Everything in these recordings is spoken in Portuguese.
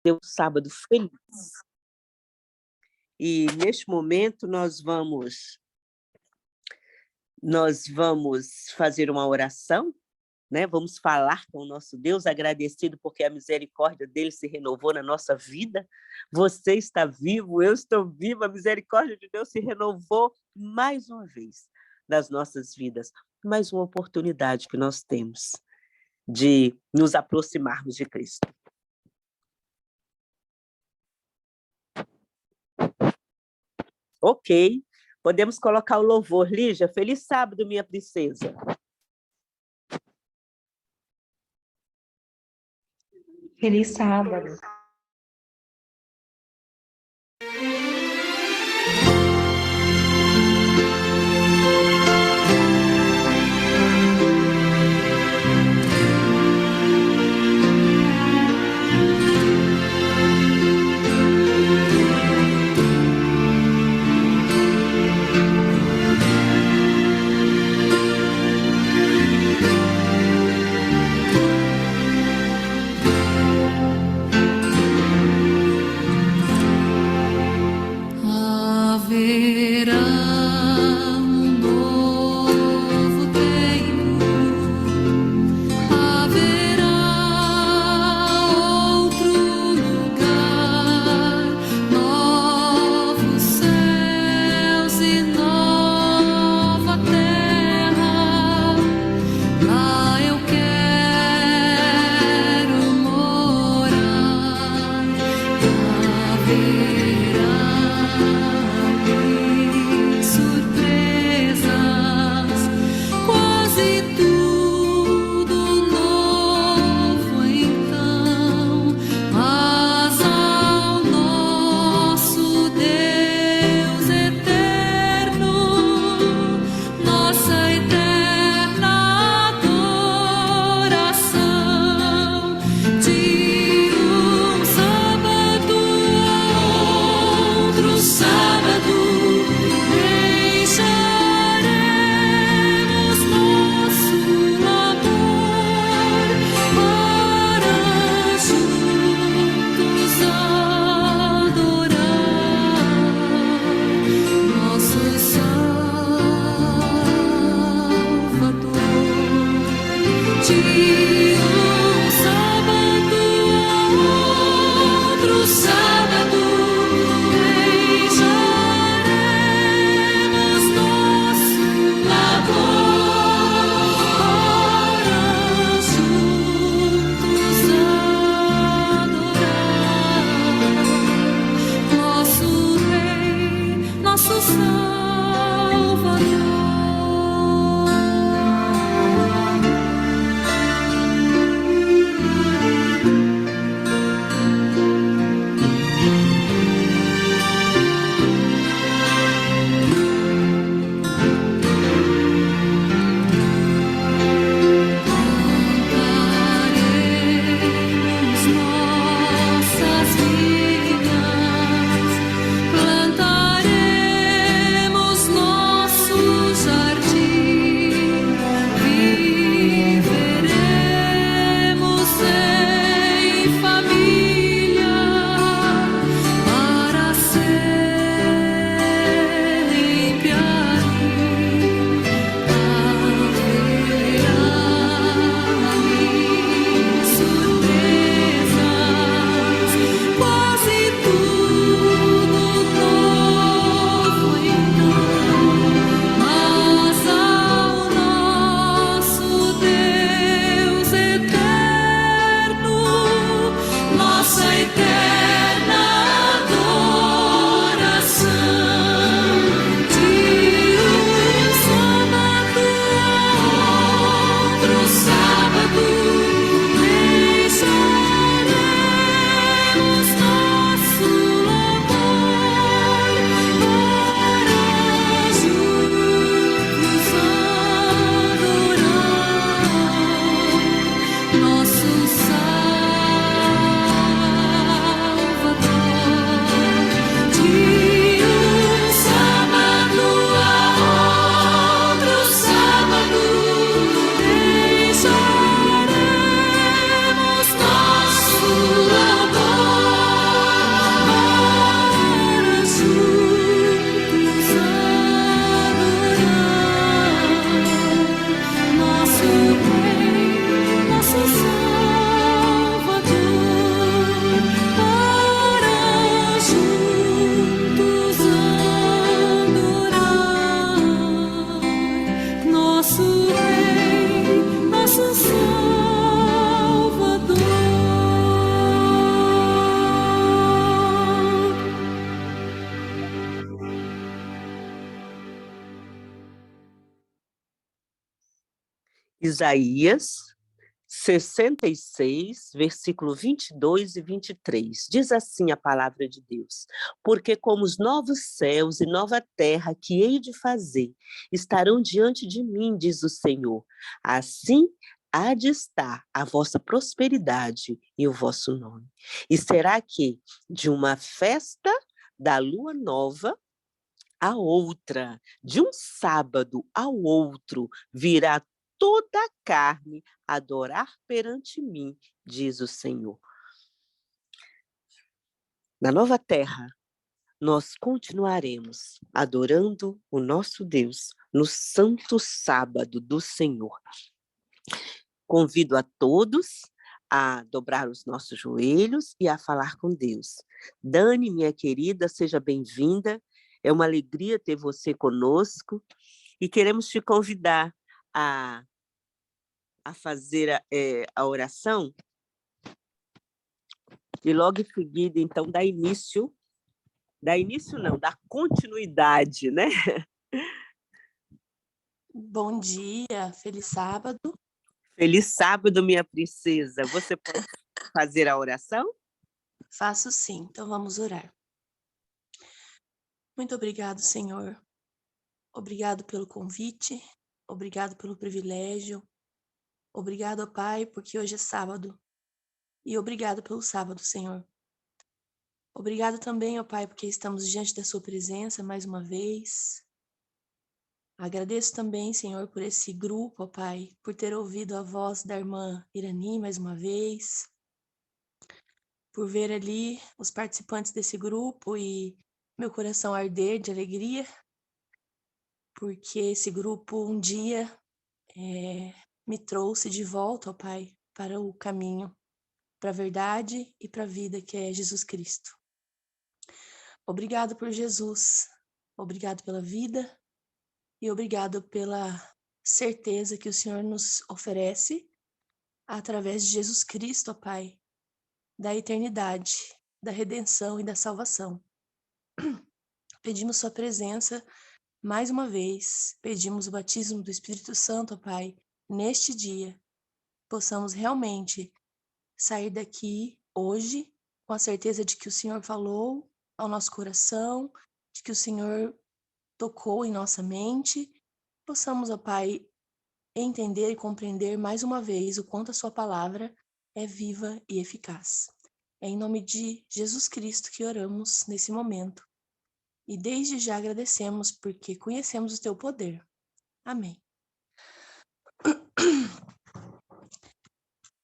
ter um sábado feliz. E neste momento nós vamos fazer uma oração, né? Vamos falar com o nosso Deus, agradecido porque a misericórdia dele se renovou na nossa vida. Você está vivo, eu estou viva, a misericórdia de Deus se renovou mais uma vez nas nossas vidas. Mais uma oportunidade que nós temos de nos aproximarmos de Cristo. Ok, podemos colocar o louvor. Lígia, feliz sábado, minha princesa. Feliz sábado. Isaías 66, versículo 22 e 23. Diz assim a palavra de Deus: porque como os novos céus e nova terra que hei de fazer estarão diante de mim, diz o Senhor, assim há de estar a vossa prosperidade e o vosso nome. E será que de uma festa da lua nova a outra, de um sábado ao outro, virá toda a carne adorar perante mim, diz o Senhor. Na nova terra, nós continuaremos adorando o nosso Deus no santo sábado do Senhor. Convido a todos a dobrar os nossos joelhos e a falar com Deus. Dani, minha querida, seja bem-vinda. É uma alegria ter você conosco e queremos te convidar a fazer a oração e logo em seguida, então, dá continuidade, né? Bom dia, feliz sábado. Feliz sábado, minha princesa. Você pode fazer a oração? Faço sim, então vamos orar. Muito obrigado, Senhor. Obrigado pelo convite, obrigado pelo privilégio, obrigado, Pai, porque hoje é sábado. E obrigado pelo sábado, Senhor. Obrigado também, ó Pai, porque estamos diante da sua presença mais uma vez. Agradeço também, Senhor, por esse grupo, ó Pai, por ter ouvido a voz da irmã Irani mais uma vez, por ver ali os participantes desse grupo e meu coração arder de alegria, porque esse grupo um dia me trouxe de volta, ó Pai, para o caminho, para a verdade e para a vida que é Jesus Cristo. Obrigado por Jesus, obrigado pela vida e obrigado pela certeza que o Senhor nos oferece através de Jesus Cristo, ó Pai, da eternidade, da redenção e da salvação. Pedimos sua presença mais uma vez, pedimos o batismo do Espírito Santo, ó Pai, neste dia, possamos realmente sair daqui hoje com a certeza de que o Senhor falou ao nosso coração, de que o Senhor tocou em nossa mente, possamos, ó Pai, entender e compreender mais uma vez o quanto a sua palavra é viva e eficaz. É em nome de Jesus Cristo que oramos nesse momento. E desde já agradecemos porque conhecemos o teu poder. Amém.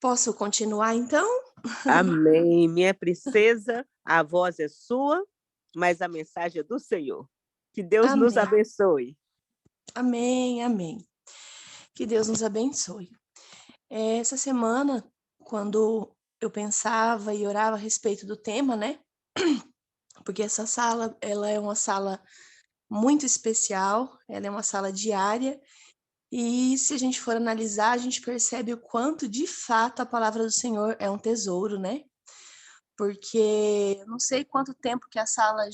Posso continuar então? Amém. Minha princesa, a voz é sua, mas a mensagem é do Senhor. Que Deus nos Amém. abençoe. Amém, amém. Que Deus nos abençoe. Essa semana, quando eu pensava e orava a respeito do tema, né? Porque essa sala, ela é uma sala muito especial, ela é uma sala diária, e se a gente for analisar, a gente percebe o quanto, de fato, a palavra do Senhor é um tesouro, né? Porque eu não sei quanto tempo que a sala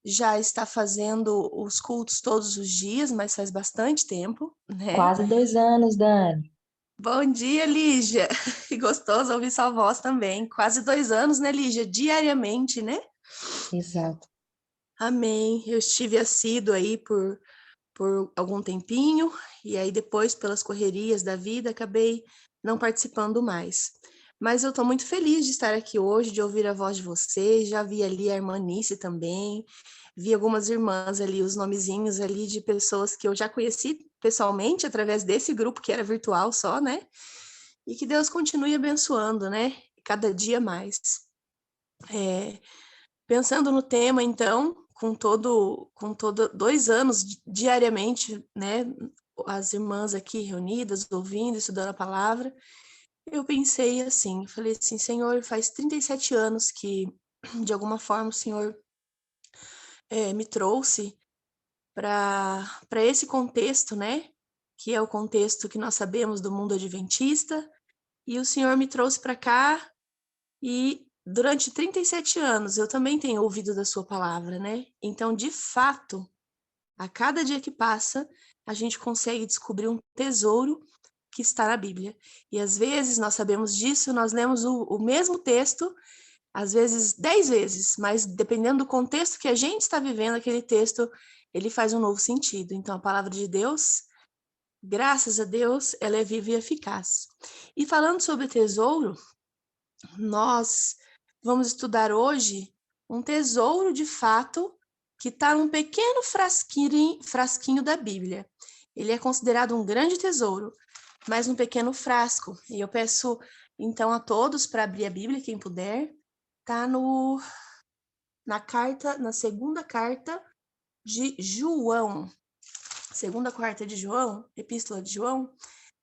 já está fazendo os cultos todos os dias, mas faz bastante tempo, né? Quase 2 anos, Dani. Bom dia, Lígia. Que gostoso ouvir sua voz também. Quase 2 anos, né, Lígia? Diariamente, né? Exato. Amém. Eu estive assíduo aí por algum tempinho, e aí depois, pelas correrias da vida, acabei não participando mais. Mas eu estou muito feliz de estar aqui hoje, de ouvir a voz de vocês. Já vi ali a irmã Nice também, vi algumas irmãs ali, os nomezinhos ali de pessoas que eu já conheci pessoalmente, através desse grupo que era virtual só, né? E que Deus continue abençoando, né? Cada dia mais. Pensando no tema, então, com todo 2 anos diariamente, né, as irmãs aqui reunidas, ouvindo, estudando a palavra, eu pensei assim, falei assim, Senhor, faz 37 anos que, de alguma forma, o Senhor me trouxe para esse contexto, né, que é o contexto que nós sabemos do mundo adventista, e o Senhor me trouxe para cá, e durante 37 anos eu também tenho ouvido da sua palavra, né? Então, de fato, a cada dia que passa, a gente consegue descobrir um tesouro que está na Bíblia. E às vezes nós sabemos disso, nós lemos o mesmo texto, às vezes 10 vezes, mas dependendo do contexto que a gente está vivendo, aquele texto, ele faz um novo sentido. Então, a palavra de Deus, graças a Deus, ela é viva e eficaz. E falando sobre tesouro, nós vamos estudar hoje um tesouro de fato que está num pequeno frasquinho da Bíblia. Ele é considerado um grande tesouro, mas num pequeno frasco. E eu peço então a todos para abrir a Bíblia, quem puder. Está na segunda carta de João. Segunda carta de João, Epístola de João,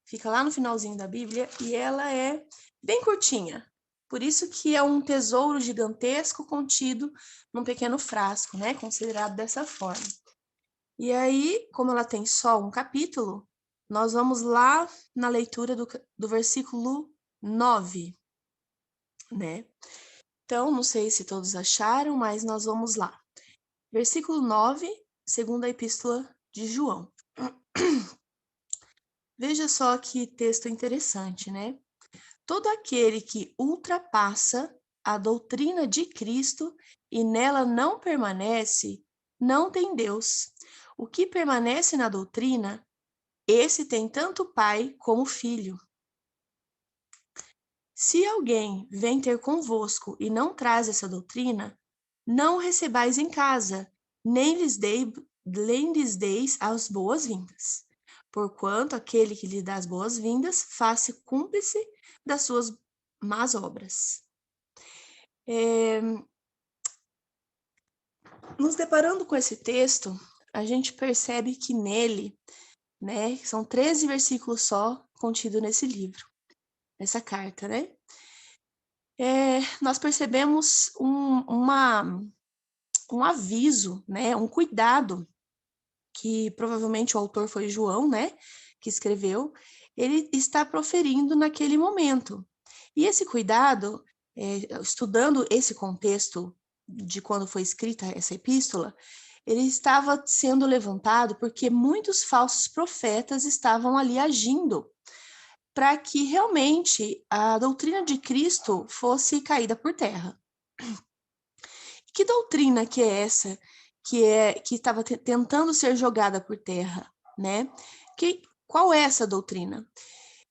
fica lá no finalzinho da Bíblia e ela é bem curtinha. Por isso que é um tesouro gigantesco contido num pequeno frasco, né? Considerado dessa forma. E aí, como ela tem só um capítulo, nós vamos lá na leitura do versículo 9, né? Então, não sei se todos acharam, mas nós vamos lá. Versículo 9, segunda epístola de João. Veja só que texto interessante, né? Todo aquele que ultrapassa a doutrina de Cristo e nela não permanece, não tem Deus. O que permanece na doutrina, esse tem tanto pai como filho. Se alguém vem ter convosco e não traz essa doutrina, não o recebais em casa, nem lhes deis as boas-vindas. Porquanto aquele que lhe dá as boas-vindas, faça cúmplice das suas más obras. Nos deparando com esse texto, a gente percebe que nele, né, são 13 versículos só contidos nesse livro, nessa carta, né? Nós percebemos um aviso, né, um cuidado, que provavelmente o autor foi João, né, que escreveu, ele está proferindo naquele momento. E esse cuidado, estudando esse contexto de quando foi escrita essa epístola, ele estava sendo levantado porque muitos falsos profetas estavam ali agindo para que realmente a doutrina de Cristo fosse caída por terra. Que doutrina que é essa que estava tentando ser jogada por terra, né? Qual é essa doutrina?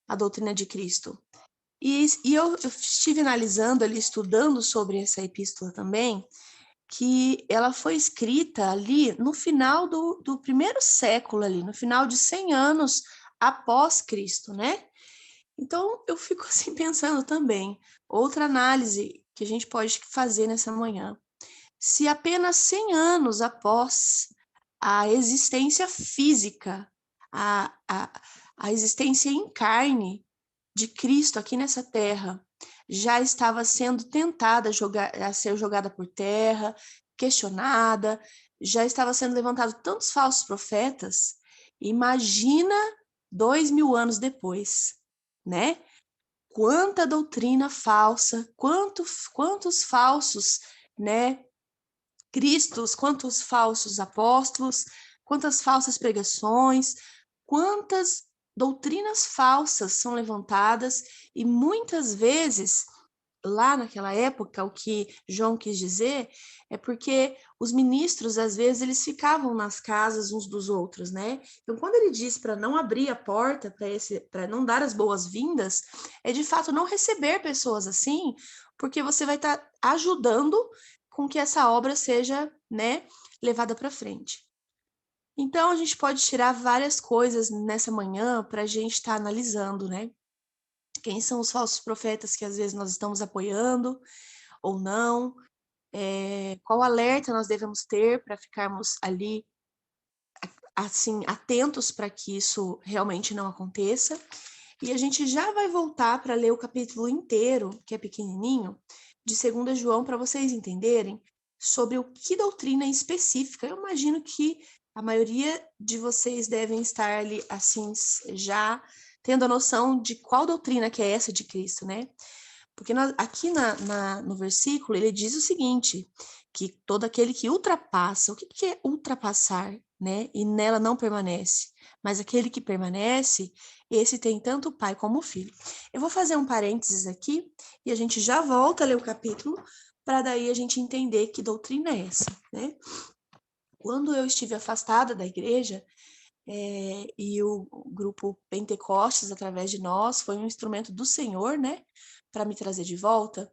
A doutrina de Cristo. E eu estive analisando ali, estudando sobre essa epístola também, que ela foi escrita ali no final do primeiro século, ali, no final de 100 anos após Cristo, né? Então, eu fico assim pensando também, outra análise que a gente pode fazer nessa manhã. Se apenas 100 anos após a existência física, a existência em carne de Cristo aqui nessa terra, já estava sendo tentada a ser jogada por terra, questionada, já estava sendo levantado tantos falsos profetas, imagina 2000 anos depois, né? Quanta doutrina falsa, quantos falsos, né, cristos, quantos falsos apóstolos, quantas falsas pregações, quantas doutrinas falsas são levantadas e muitas vezes, lá naquela época, o que João quis dizer é porque os ministros, às vezes, eles ficavam nas casas uns dos outros, né? Então, quando ele diz para não abrir a porta, para não dar as boas-vindas, é de fato não receber pessoas assim, porque você vai estar ajudando com que essa obra seja, né, levada para frente. Então, a gente pode tirar várias coisas nessa manhã para a gente estar analisando, né? Quem são os falsos profetas que às vezes nós estamos apoiando ou não? Qual alerta nós devemos ter para ficarmos ali, assim, atentos para que isso realmente não aconteça? E a gente já vai voltar para ler o capítulo inteiro, que é pequenininho, de 2 João, para vocês entenderem sobre o que doutrina específica. Eu imagino que a maioria de vocês devem estar ali, assim, já tendo a noção de qual doutrina que é essa de Cristo, né? Porque aqui no versículo, ele diz o seguinte, que todo aquele que ultrapassa, o que é ultrapassar? né? E nela não permanece. Mas aquele que permanece, esse tem tanto o Pai como o Filho. Eu vou fazer um parênteses aqui e a gente já volta a ler o capítulo para daí a gente entender que doutrina é essa, né? Quando eu estive afastada da igreja, e o grupo Pentecostes, através de nós, foi um instrumento do Senhor, né? Para me trazer de volta.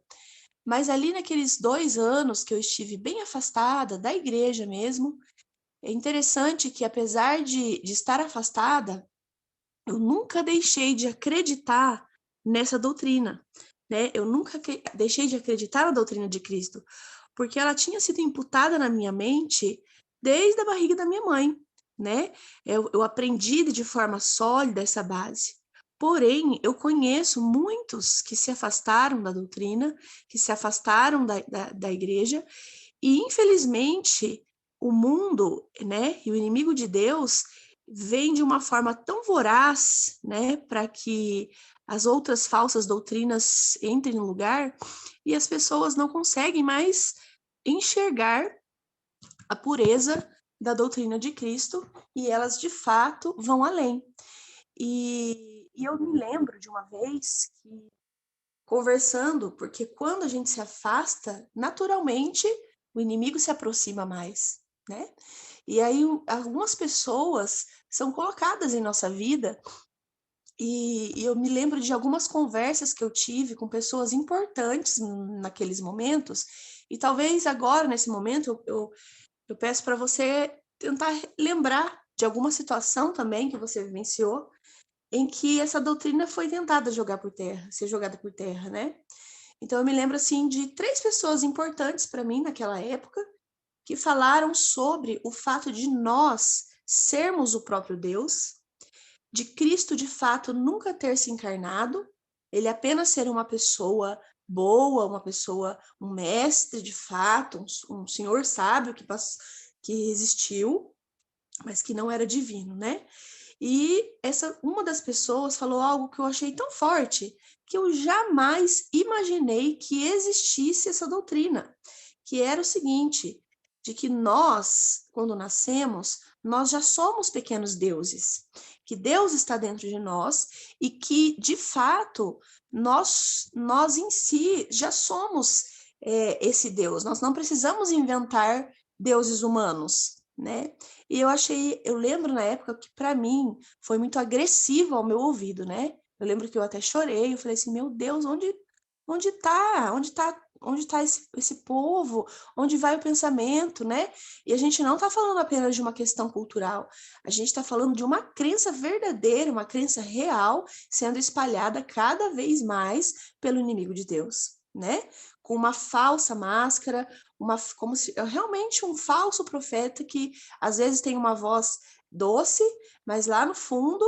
Mas ali naqueles 2 anos que eu estive bem afastada da igreja mesmo, é interessante que, apesar de estar afastada, eu nunca deixei de acreditar nessa doutrina, né? Eu nunca deixei de acreditar na doutrina de Cristo, porque ela tinha sido imputada na minha mente desde a barriga da minha mãe, né? Eu aprendi de forma sólida essa base. Porém, eu conheço muitos que se afastaram da doutrina, que se afastaram da igreja, e infelizmente o mundo, né, e o inimigo de Deus vem de uma forma tão voraz, né, para que as outras falsas doutrinas entrem no lugar e as pessoas não conseguem mais enxergar a pureza da doutrina de Cristo e elas de fato vão além. E eu me lembro de uma vez que conversando, porque quando a gente se afasta, naturalmente o inimigo se aproxima mais, né? E aí algumas pessoas são colocadas em nossa vida e eu me lembro de algumas conversas que eu tive com pessoas importantes naqueles momentos e talvez agora, nesse momento, eu peço para você tentar lembrar de alguma situação também que você vivenciou em que essa doutrina foi tentada jogar por terra, ser jogada por terra, né? Então eu me lembro assim de 3 pessoas importantes para mim naquela época que falaram sobre o fato de nós sermos o próprio Deus, de Cristo de fato nunca ter se encarnado, ele apenas ser uma pessoa boa, uma pessoa, um mestre de fato, um senhor sábio que existiu, mas que não era divino, né? E uma das pessoas falou algo que eu achei tão forte que eu jamais imaginei que existisse essa doutrina, que era o seguinte, de que nós, quando nascemos, nós já somos pequenos deuses, que Deus está dentro de nós e que, de fato, nós em si já somos esse Deus. Nós não precisamos inventar deuses humanos, né? E eu lembro na época que para mim foi muito agressivo ao meu ouvido, né? Eu lembro que eu até chorei, eu falei assim, meu Deus, onde tá? Onde tá esse povo? Onde vai o pensamento, né? E a gente não está falando apenas de uma questão cultural, a gente está falando de uma crença verdadeira, uma crença real, sendo espalhada cada vez mais pelo inimigo de Deus, né? Com uma falsa máscara, como se realmente um falso profeta que às vezes tem uma voz doce, mas lá no fundo,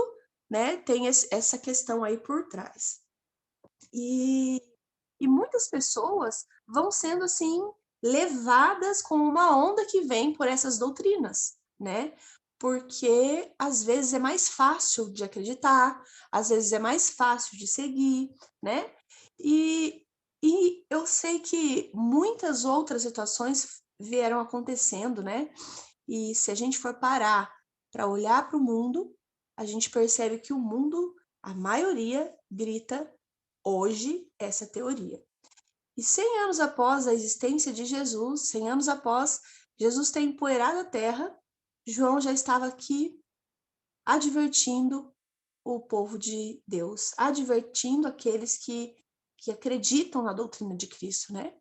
né, tem essa questão aí por trás. E muitas pessoas vão sendo assim levadas com uma onda que vem por essas doutrinas, né? Porque às vezes é mais fácil de acreditar, às vezes é mais fácil de seguir, né? E eu sei que muitas outras situações vieram acontecendo, né? E se a gente for parar para olhar para o mundo, a gente percebe que o mundo, a maioria, grita hoje essa teoria. E 100 anos após a existência de Jesus, 100 anos após Jesus ter empoeirado a terra, João já estava aqui advertindo o povo de Deus, advertindo aqueles que acreditam na doutrina de Cristo, né?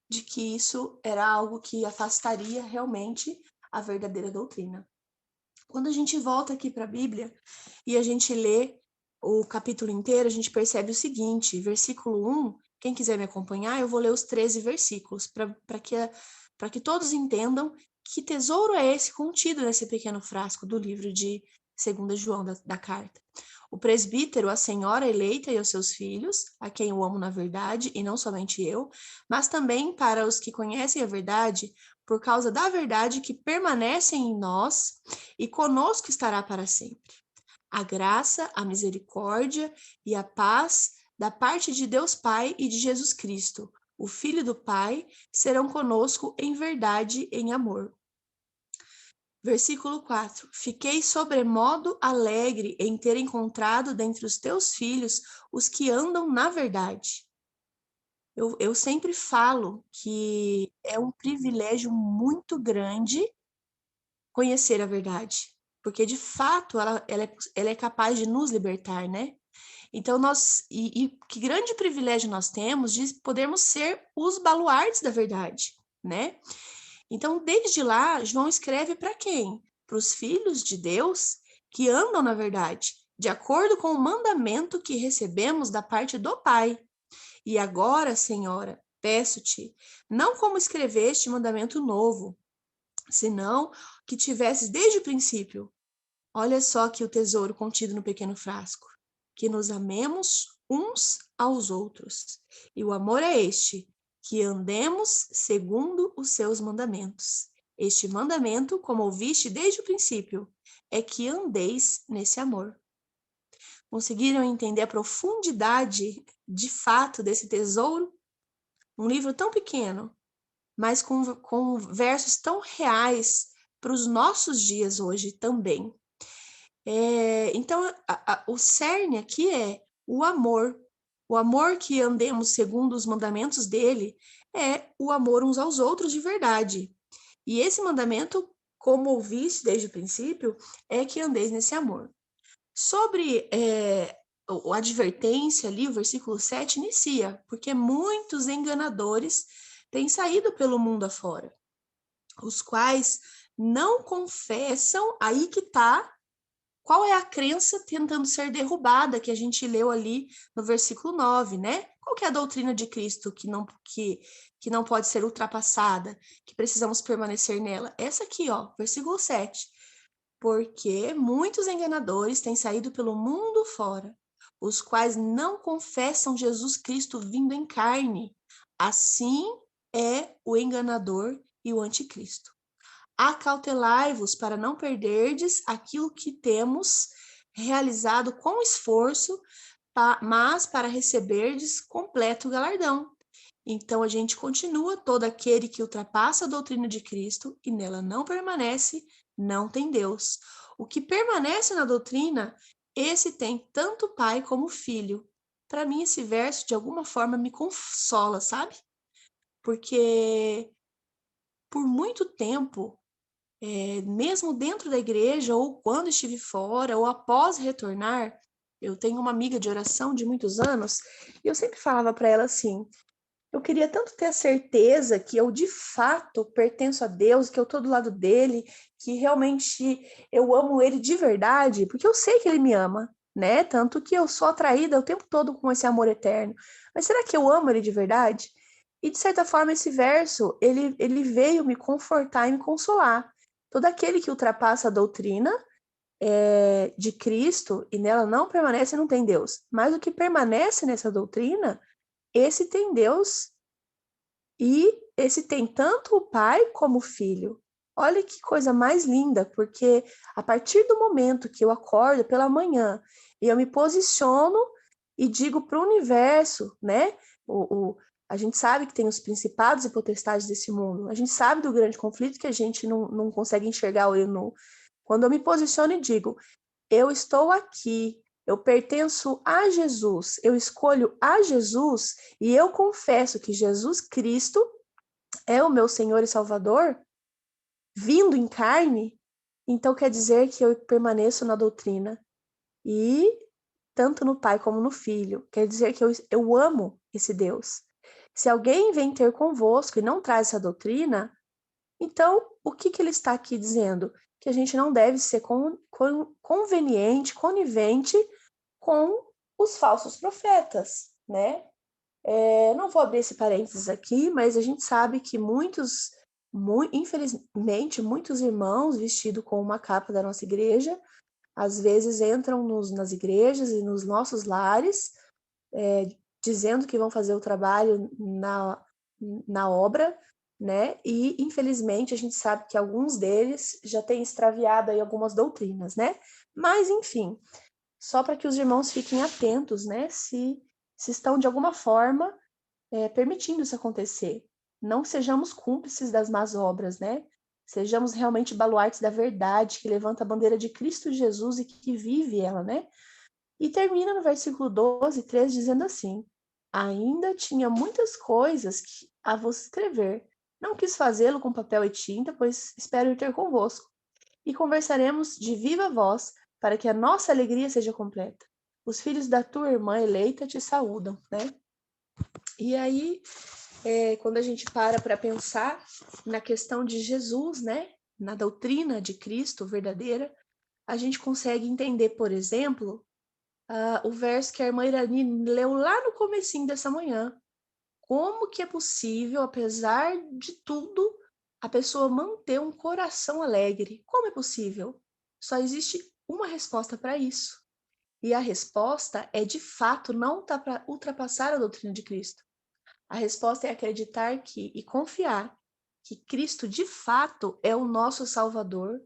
De que isso era algo que afastaria realmente a verdadeira doutrina. Quando a gente volta aqui para a Bíblia e a gente lê o capítulo inteiro, a gente percebe o seguinte, versículo 1, quem quiser me acompanhar, eu vou ler os 13 versículos, para que todos entendam que tesouro é esse contido nesse pequeno frasco do livro de 2 João da carta. O presbítero, a senhora eleita e os seus filhos, a quem eu amo na verdade, e não somente eu, mas também para os que conhecem a verdade, por causa da verdade que permanecem em nós e conosco estará para sempre. A graça, a misericórdia e a paz da parte de Deus Pai e de Jesus Cristo, o Filho do Pai, serão conosco em verdade, em amor. Versículo 4. Fiquei sobremodo alegre em ter encontrado dentre os teus filhos os que andam na verdade. Eu sempre falo que é um privilégio muito grande conhecer a verdade, porque de fato ela é capaz de nos libertar, né? Então que grande privilégio nós temos de podermos ser os baluartes da verdade, né? Então, desde lá, João escreve para quem? Para os filhos de Deus que andam na verdade, de acordo com o mandamento que recebemos da parte do Pai. E agora, Senhora, peço-te, não como escreveste mandamento novo, senão que tivesses desde o princípio. Olha só que o tesouro contido no pequeno frasco. Que nos amemos uns aos outros. E o amor é este, que andemos segundo os seus mandamentos. Este mandamento, como ouviste desde o princípio, é que andeis nesse amor. Conseguiram entender a profundidade, de fato, desse tesouro? Um livro tão pequeno, mas com versos tão reais para os nossos dias hoje também. Então, o cerne aqui é o amor. O amor que andemos segundo os mandamentos dele é o amor uns aos outros de verdade. E esse mandamento, como ouviste desde o princípio, é que andeis nesse amor. Sobre a advertência ali, o versículo 7 inicia, porque muitos enganadores têm saído pelo mundo afora, os quais não confessam, aí que está, qual é a crença tentando ser derrubada, que a gente leu ali no versículo 9, né? Qual que é a doutrina de Cristo que não pode ser ultrapassada, que precisamos permanecer nela? Essa aqui, ó, versículo 7. Porque muitos enganadores têm saído pelo mundo fora, os quais não confessam Jesus Cristo vindo em carne. Assim é o enganador e o anticristo. Acautelai-vos para não perderdes aquilo que temos realizado com esforço, mas para receberdes completo galardão. Então a gente continua, todo aquele que ultrapassa a doutrina de Cristo e nela não permanece, não tem Deus. O que permanece na doutrina, esse tem tanto pai como filho. Para mim esse verso de alguma forma me consola, sabe? Porque por muito tempo, mesmo dentro da igreja, ou quando estive fora, ou após retornar, eu tenho uma amiga de oração de muitos anos, e eu sempre falava para ela assim: eu queria tanto ter a certeza que eu de fato pertenço a Deus, que eu estou do lado dele, que realmente eu amo ele de verdade, porque eu sei que ele me ama, né? Tanto que eu sou atraída o tempo todo com esse amor eterno. Mas será que eu amo ele de verdade? E de certa forma esse verso, ele veio me confortar e me consolar. Todo aquele que ultrapassa a doutrina de Cristo e nela não permanece, não tem Deus. Mas o que permanece nessa doutrina, esse tem Deus e esse tem tanto o pai como o filho. Olha que coisa mais linda, porque a partir do momento que eu acordo pela manhã e eu me posiciono e digo para o universo, né? A gente sabe que tem os principados e potestades desse mundo, a gente sabe do grande conflito que a gente não consegue enxergar olho nu. Quando eu me posiciono e digo, eu estou aqui, eu pertenço a Jesus, eu escolho a Jesus e eu confesso que Jesus Cristo é o meu Senhor e Salvador, vindo em carne, então quer dizer que eu permaneço na doutrina. E tanto no Pai como no Filho, quer dizer que eu amo esse Deus. Se alguém vem ter convosco e não traz essa doutrina, então o que ele está aqui dizendo? Que a gente não deve ser conveniente, conivente com os falsos profetas, né? Não vou abrir esse parênteses aqui, mas a gente sabe que infelizmente, muitos irmãos vestidos com uma capa da nossa igreja, às vezes entram nas igrejas e nos nossos lares, dizendo que vão fazer o trabalho na obra, né? E, infelizmente, a gente sabe que alguns deles já têm extraviado aí algumas doutrinas, né? Mas, enfim, só para que os irmãos fiquem atentos, né? Se estão, de alguma forma, permitindo isso acontecer. Não sejamos cúmplices das más obras, né? Sejamos realmente baluartes da verdade, que levanta a bandeira de Cristo Jesus e que vive ela, né? E termina no versículo 12, 13, dizendo assim: ainda tinha muitas coisas a vos escrever. Não quis fazê-lo com papel e tinta, pois espero ir ter convosco. E conversaremos de viva voz, para que a nossa alegria seja completa. Os filhos da tua irmã eleita te saúdam, né? E aí, quando a gente para pensar na questão de Jesus, né? Na doutrina de Cristo verdadeira, a gente consegue entender, por exemplo, o verso que a irmã Irani leu lá no comecinho dessa manhã. Como que é possível, apesar de tudo, a pessoa manter um coração alegre? Como é possível? Só existe uma resposta para isso. E a resposta é, de fato, não ultrapassar a doutrina de Cristo. A resposta é acreditar e confiar que Cristo, de fato, é o nosso Salvador,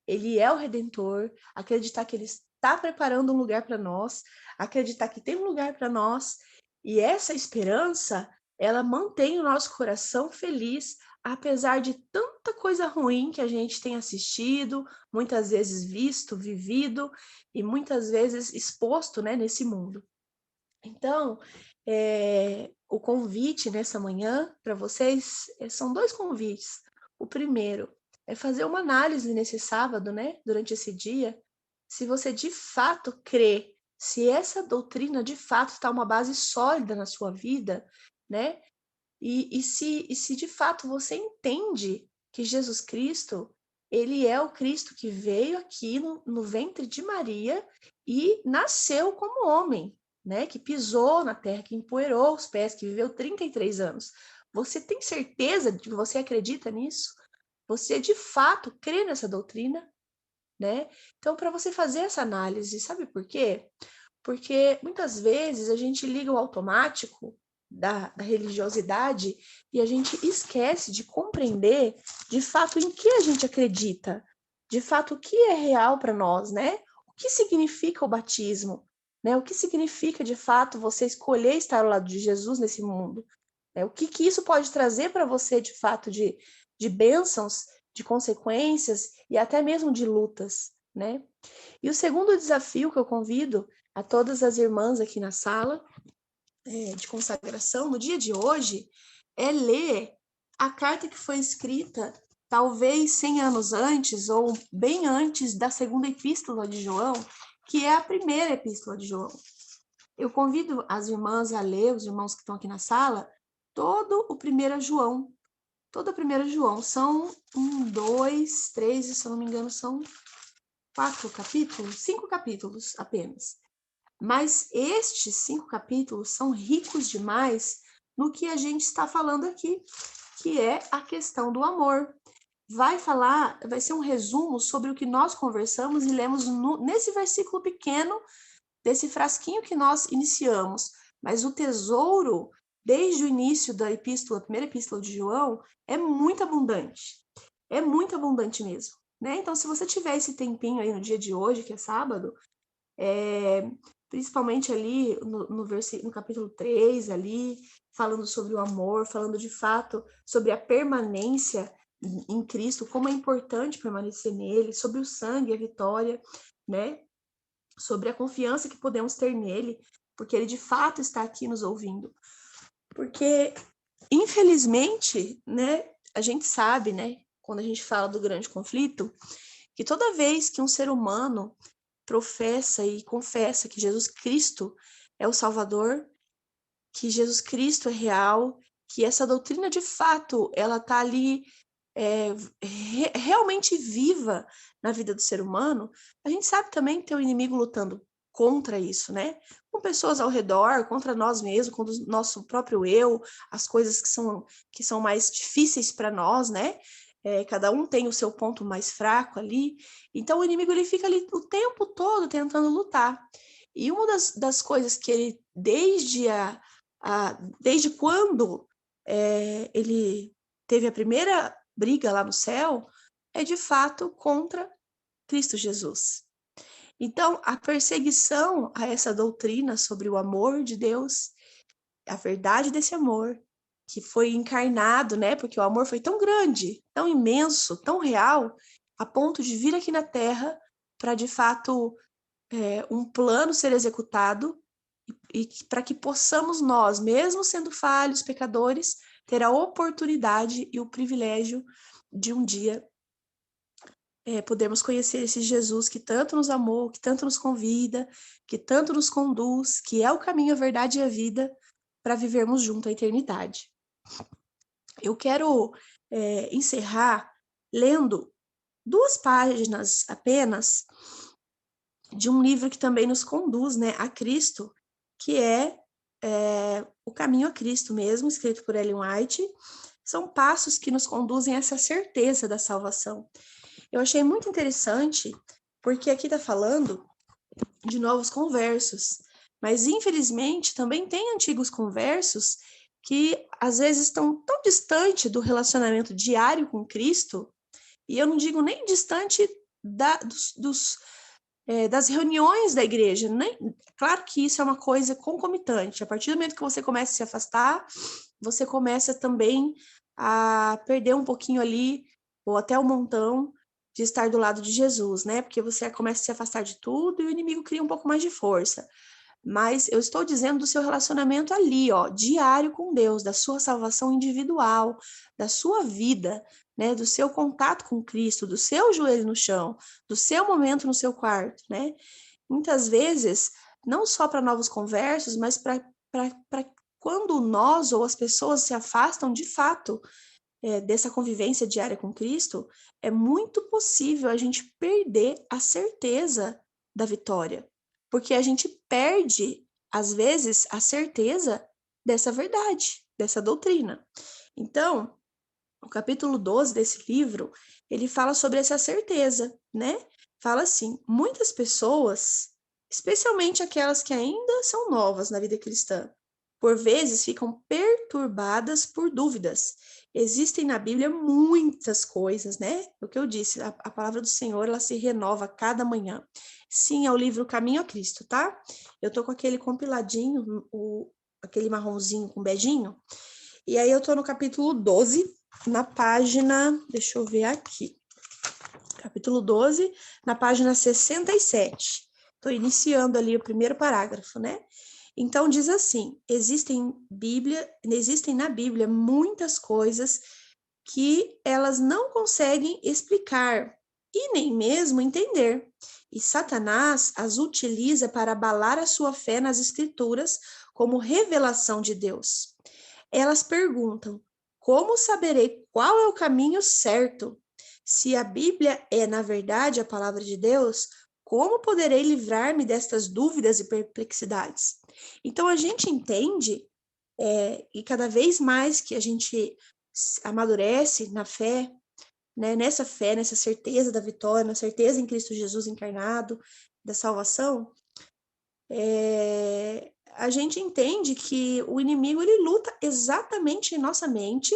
ele é o Redentor, acreditar que ele está preparando um lugar para nós, acreditar que tem um lugar para nós, e essa esperança, ela mantém o nosso coração feliz, apesar de tanta coisa ruim que a gente tem assistido, muitas vezes visto, vivido, e muitas vezes exposto, né, nesse mundo. Então, o convite nessa manhã para vocês são 2 convites. O primeiro é fazer uma análise nesse sábado, né, durante esse dia, se você de fato crê, se essa doutrina de fato está uma base sólida na sua vida, né, e se de fato você entende que Jesus Cristo, ele é o Cristo que veio aqui no ventre de Maria e nasceu como homem, né? Que pisou na terra, que empoeirou os pés, que viveu 33 anos. Você tem certeza de que você acredita nisso? Você de fato crê nessa doutrina, né? Então, para você fazer essa análise, sabe por quê? Porque muitas vezes a gente liga o automático da religiosidade e a gente esquece de compreender de fato em que a gente acredita, de fato o que é real para nós, né? O que significa o batismo, né? O que significa de fato você escolher estar ao lado de Jesus nesse mundo, né? O que isso pode trazer para você de fato de bênçãos, de consequências e até mesmo de lutas, né? E o segundo desafio que eu convido a todas as irmãs aqui na sala de consagração, no dia de hoje, é ler a carta que foi escrita talvez 100 anos antes ou bem antes da segunda epístola de João, que é a primeira epístola de João. Eu convido as irmãs a ler, os irmãos que estão aqui na sala, todo o 1 João. Todo o 1 João. São 1, 2, 3, se eu não me engano, são 4 capítulos, 5 capítulos apenas. Mas estes 5 capítulos são ricos demais no que a gente está falando aqui, que é a questão do amor. Vai ser um resumo sobre o que nós conversamos e lemos nesse versículo pequeno, desse frasquinho que nós iniciamos. Mas o tesouro, desde o início da primeira epístola de João, é muito abundante. É muito abundante mesmo. Né? Então, se você tiver esse tempinho aí no dia de hoje, que é sábado, principalmente ali no capítulo 3, ali, falando sobre o amor, falando de fato sobre a permanência em Cristo, como é importante permanecer nele, sobre o sangue, a vitória, né? Sobre a confiança que podemos ter nele, porque ele de fato está aqui nos ouvindo. Porque, infelizmente, né, a gente sabe, né, quando a gente fala do grande conflito, que toda vez que um ser humano professa e confessa que Jesus Cristo é o Salvador, que Jesus Cristo é real, que essa doutrina de fato ela está ali realmente viva na vida do ser humano, a gente sabe também que tem o inimigo lutando contra isso, né? Com pessoas ao redor, contra nós mesmos, contra o nosso próprio eu, as coisas que são mais difíceis para nós, né? Cada um tem o seu ponto mais fraco ali. Então, o inimigo ele fica ali o tempo todo tentando lutar. E uma das coisas que ele, desde quando ele teve a primeira briga lá no céu, é de fato contra Cristo Jesus. Então, a perseguição a essa doutrina sobre o amor de Deus, a verdade desse amor, que foi encarnado, né? Porque o amor foi tão grande, tão imenso, tão real, a ponto de vir aqui na Terra para, de fato, um plano ser executado e para que possamos nós, mesmo sendo falhos, pecadores, ter a oportunidade e o privilégio de um dia podermos conhecer esse Jesus que tanto nos amou, que tanto nos convida, que tanto nos conduz, que é o caminho, a verdade e a vida, para vivermos junto a eternidade. Eu quero encerrar lendo 2 páginas apenas de um livro que também nos conduz, né, a Cristo, que é O Caminho a Cristo mesmo, escrito por Ellen White. São passos que nos conduzem a essa certeza da salvação. Eu achei muito interessante, porque aqui está falando de novos conversos, mas infelizmente também tem antigos conversos que às vezes estão tão distante do relacionamento diário com Cristo, e eu não digo nem distante das reuniões da igreja. Claro que isso é uma coisa concomitante. A partir do momento que você começa a se afastar, você começa também a perder um pouquinho ali, ou até um montão, de estar do lado de Jesus, né? Porque você começa a se afastar de tudo e o inimigo cria um pouco mais de força. Mas eu estou dizendo do seu relacionamento ali, ó, diário com Deus, da sua salvação individual, da sua vida, né, do seu contato com Cristo, do seu joelho no chão, do seu momento no seu quarto, né? Muitas vezes, não só para novos conversos, mas para quando nós ou as pessoas se afastam de fato dessa convivência diária com Cristo, é muito possível a gente perder a certeza da vitória, porque a gente perde, às vezes, a certeza dessa verdade, dessa doutrina. Então, o capítulo 12 desse livro, ele fala sobre essa certeza, né? Fala assim: muitas pessoas, especialmente aquelas que ainda são novas na vida cristã, por vezes ficam perturbadas por dúvidas. Existem na Bíblia muitas coisas, né? O que eu disse, a palavra do Senhor, ela se renova a cada manhã. Sim, é o livro Caminho a Cristo, tá? Eu tô com aquele compiladinho, aquele marronzinho com beijinho, e aí eu tô no capítulo 12, na página, deixa eu ver aqui, capítulo 12, na página 67. Estou iniciando ali o primeiro parágrafo, né? Então diz assim: existem na Bíblia muitas coisas que elas não conseguem explicar e nem mesmo entender. E Satanás as utiliza para abalar a sua fé nas Escrituras como revelação de Deus. Elas perguntam: como saberei qual é o caminho certo? Se a Bíblia é, na verdade, a palavra de Deus, como poderei livrar-me destas dúvidas e perplexidades? Então, a gente entende, e cada vez mais que a gente amadurece na fé, né, nessa certeza da vitória, na certeza em Cristo Jesus encarnado, da salvação, a gente entende que o inimigo ele luta exatamente em nossa mente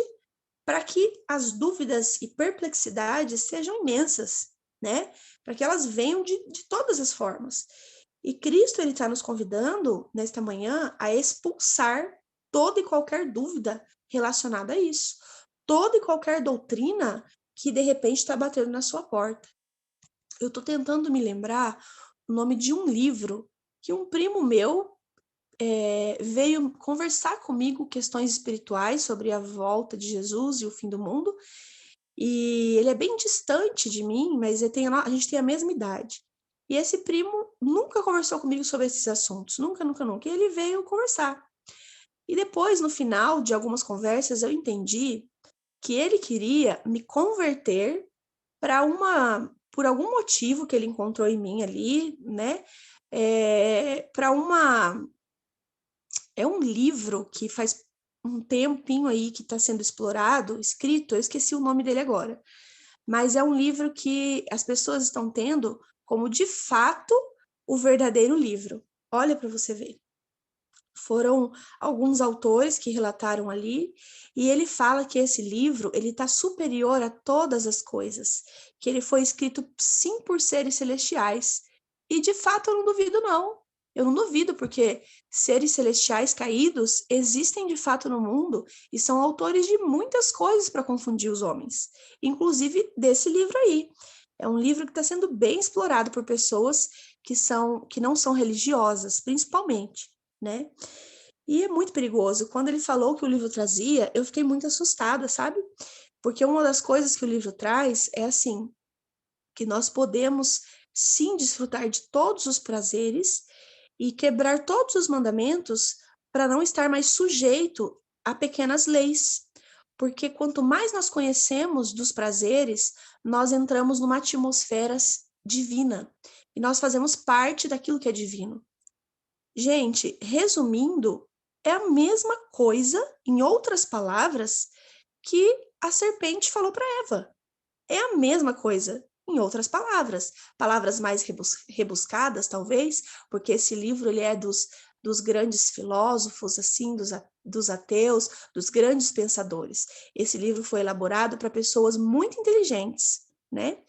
para que as dúvidas e perplexidades sejam imensas, né? Para que elas venham de todas as formas. E Cristo ele está nos convidando nesta manhã a expulsar toda e qualquer dúvida relacionada a isso, toda e qualquer doutrina que de repente está batendo na sua porta. Eu estou tentando me lembrar o nome de um livro que um primo meu veio conversar comigo questões espirituais sobre a volta de Jesus e o fim do mundo, e ele é bem distante de mim, mas a gente tem a mesma idade. E esse primo nunca conversou comigo sobre esses assuntos, nunca, e ele veio conversar. E depois, no final de algumas conversas, eu entendi que ele queria me converter por algum motivo que ele encontrou em mim ali, né? É um livro que faz um tempinho aí que está sendo explorado, escrito, eu esqueci o nome dele agora, mas é um livro que as pessoas estão tendo como, de fato, o verdadeiro livro. Olha para você ver. Foram alguns autores que relataram ali, e ele fala que esse livro ele está superior a todas as coisas, que ele foi escrito sim por seres celestiais, e de fato eu não duvido não. Eu não duvido, porque seres celestiais caídos existem de fato no mundo e são autores de muitas coisas para confundir os homens, inclusive desse livro aí. É um livro que está sendo bem explorado por pessoas que não são religiosas, principalmente, né? E é muito perigoso. Quando ele falou que o livro trazia, eu fiquei muito assustada, sabe? Porque uma das coisas que o livro traz é assim, que nós podemos sim desfrutar de todos os prazeres e quebrar todos os mandamentos para não estar mais sujeito a pequenas leis. Porque quanto mais nós conhecemos dos prazeres, nós entramos numa atmosfera divina e nós fazemos parte daquilo que é divino. Gente, resumindo, é a mesma coisa, em outras palavras, que a serpente falou para Eva. É a mesma coisa, em outras palavras. Palavras mais rebuscadas, talvez, porque esse livro ele é dos grandes filósofos, assim, dos ateus, dos grandes pensadores. Esse livro foi elaborado para pessoas muito inteligentes, né?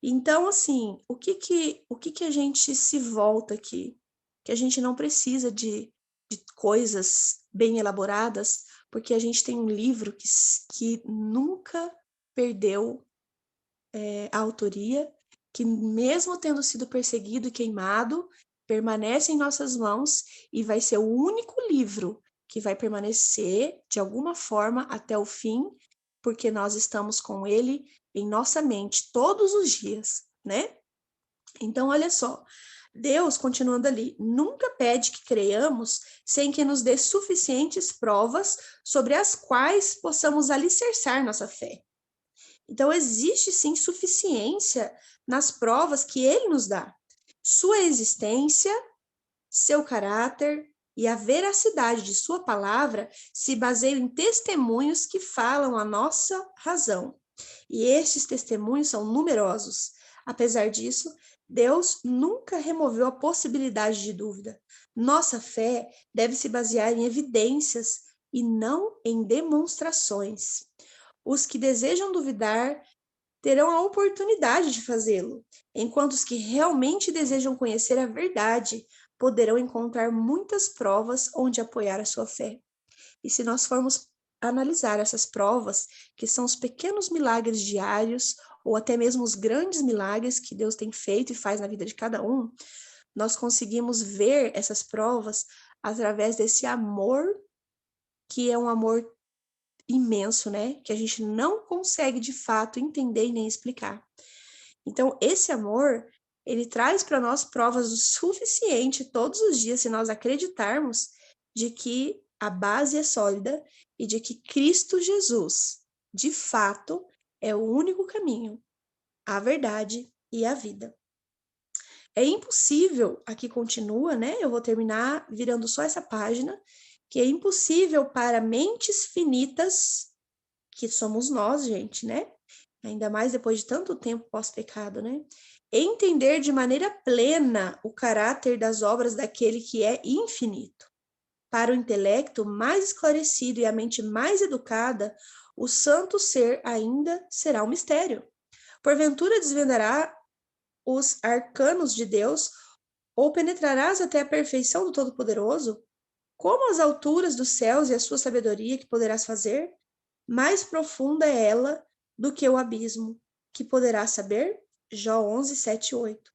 Então, assim, o que a gente se volta aqui? Que a gente não precisa de coisas bem elaboradas, porque a gente tem um livro que nunca perdeu a autoria, que mesmo tendo sido perseguido e queimado, permanece em nossas mãos e vai ser o único livro que vai permanecer de alguma forma até o fim, porque nós estamos com ele em nossa mente todos os dias, né? Então, olha só, Deus, continuando ali, nunca pede que creiamos sem que nos dê suficientes provas sobre as quais possamos alicerçar nossa fé. Então, existe sim suficiência nas provas que ele nos dá. Sua existência, seu caráter e a veracidade de sua palavra se baseiam em testemunhos que falam a nossa razão. E estes testemunhos são numerosos. Apesar disso, Deus nunca removeu a possibilidade de dúvida. Nossa fé deve se basear em evidências e não em demonstrações. Os que desejam duvidar terão a oportunidade de fazê-lo, enquanto os que realmente desejam conhecer a verdade poderão encontrar muitas provas onde apoiar a sua fé. E se nós formos analisar essas provas, que são os pequenos milagres diários, ou até mesmo os grandes milagres que Deus tem feito e faz na vida de cada um, nós conseguimos ver essas provas através desse amor, que é um amor imenso, né? Que a gente não consegue de fato entender e nem explicar. Então, esse amor, ele traz para nós provas o suficiente todos os dias, se nós acreditarmos de que a base é sólida e de que Cristo Jesus, de fato, é o único caminho, a verdade e a vida. É impossível, aqui continua, né? Eu vou terminar virando só essa página, que é impossível para mentes finitas, que somos nós, gente, né? Ainda mais depois de tanto tempo pós-pecado, né? Entender de maneira plena o caráter das obras daquele que é infinito. Para o intelecto mais esclarecido e a mente mais educada, o santo ser ainda será um mistério. Porventura desvendará os arcanos de Deus, ou penetrarás até a perfeição do Todo-Poderoso? Como as alturas dos céus e a sua sabedoria que poderás fazer? Mais profunda é ela do que o abismo, que poderás saber? Jó 11, 7 e 8.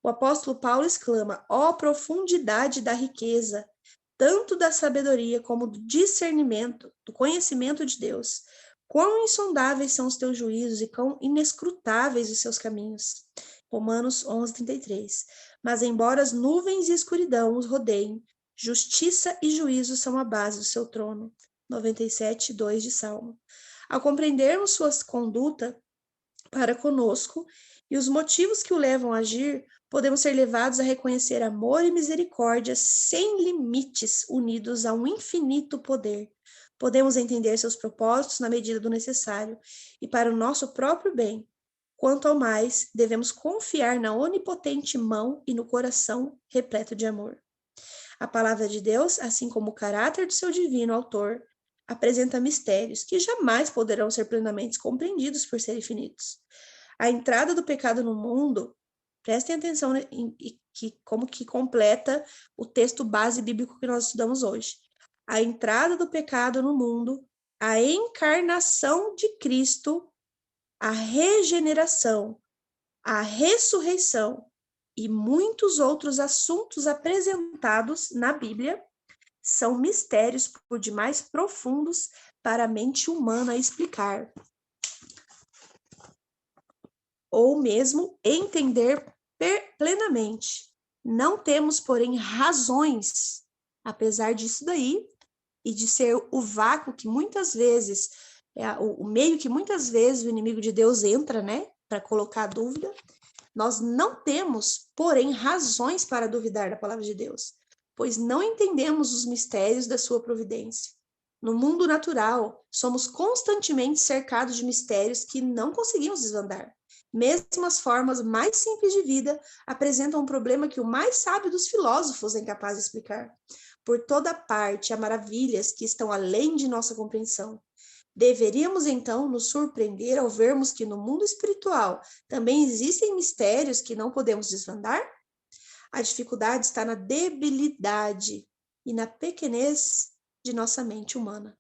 O apóstolo Paulo exclama: ó profundidade da riqueza, tanto da sabedoria como do discernimento, do conhecimento de Deus. Quão insondáveis são os teus juízos e quão inescrutáveis os seus caminhos. Romanos 11, 33. Mas embora as nuvens e escuridão os rodeiem, justiça e juízo são a base do seu trono. 97, 2 de Salmo. Ao compreendermos sua conduta para conosco e os motivos que o levam a agir, podemos ser levados a reconhecer amor e misericórdia sem limites, unidos a um infinito poder. Podemos entender seus propósitos na medida do necessário e para o nosso próprio bem. Quanto ao mais, devemos confiar na onipotente mão e no coração repleto de amor. A palavra de Deus, assim como o caráter do seu divino autor, apresenta mistérios que jamais poderão ser plenamente compreendidos por serem infinitos. A entrada do pecado no mundo Prestem atenção como que completa o texto base bíblico que nós estudamos hoje. A entrada do pecado no mundo, a encarnação de Cristo, a regeneração, a ressurreição e muitos outros assuntos apresentados na Bíblia são mistérios por demais profundos para a mente humana explicar, ou mesmo entender plenamente. Não temos, porém, razões, apesar disso daí, e de ser o vácuo que muitas vezes, o meio que muitas vezes o inimigo de Deus entra, né, para colocar dúvida. Nós não temos, porém, razões para duvidar da palavra de Deus, pois não entendemos os mistérios da sua providência. No mundo natural, somos constantemente cercados de mistérios que não conseguimos desvendar. Mesmo as formas mais simples de vida apresentam um problema que o mais sábio dos filósofos é incapaz de explicar. Por toda parte há maravilhas que estão além de nossa compreensão. Deveríamos, então, nos surpreender ao vermos que no mundo espiritual também existem mistérios que não podemos desvendar? A dificuldade está na debilidade e na pequenez de nossa mente humana.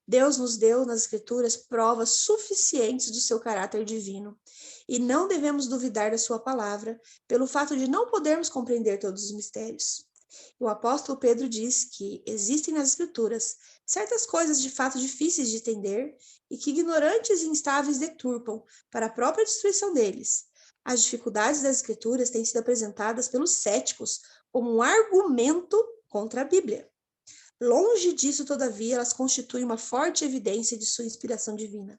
Deus nos deu nas Escrituras provas suficientes do seu caráter divino, e não devemos duvidar da sua palavra pelo fato de não podermos compreender todos os mistérios. O apóstolo Pedro diz que existem nas Escrituras certas coisas de fato difíceis de entender e que ignorantes e instáveis deturpam para a própria destruição deles. As dificuldades das Escrituras têm sido apresentadas pelos céticos como um argumento contra a Bíblia. Longe disso, todavia, elas constituem uma forte evidência de sua inspiração divina.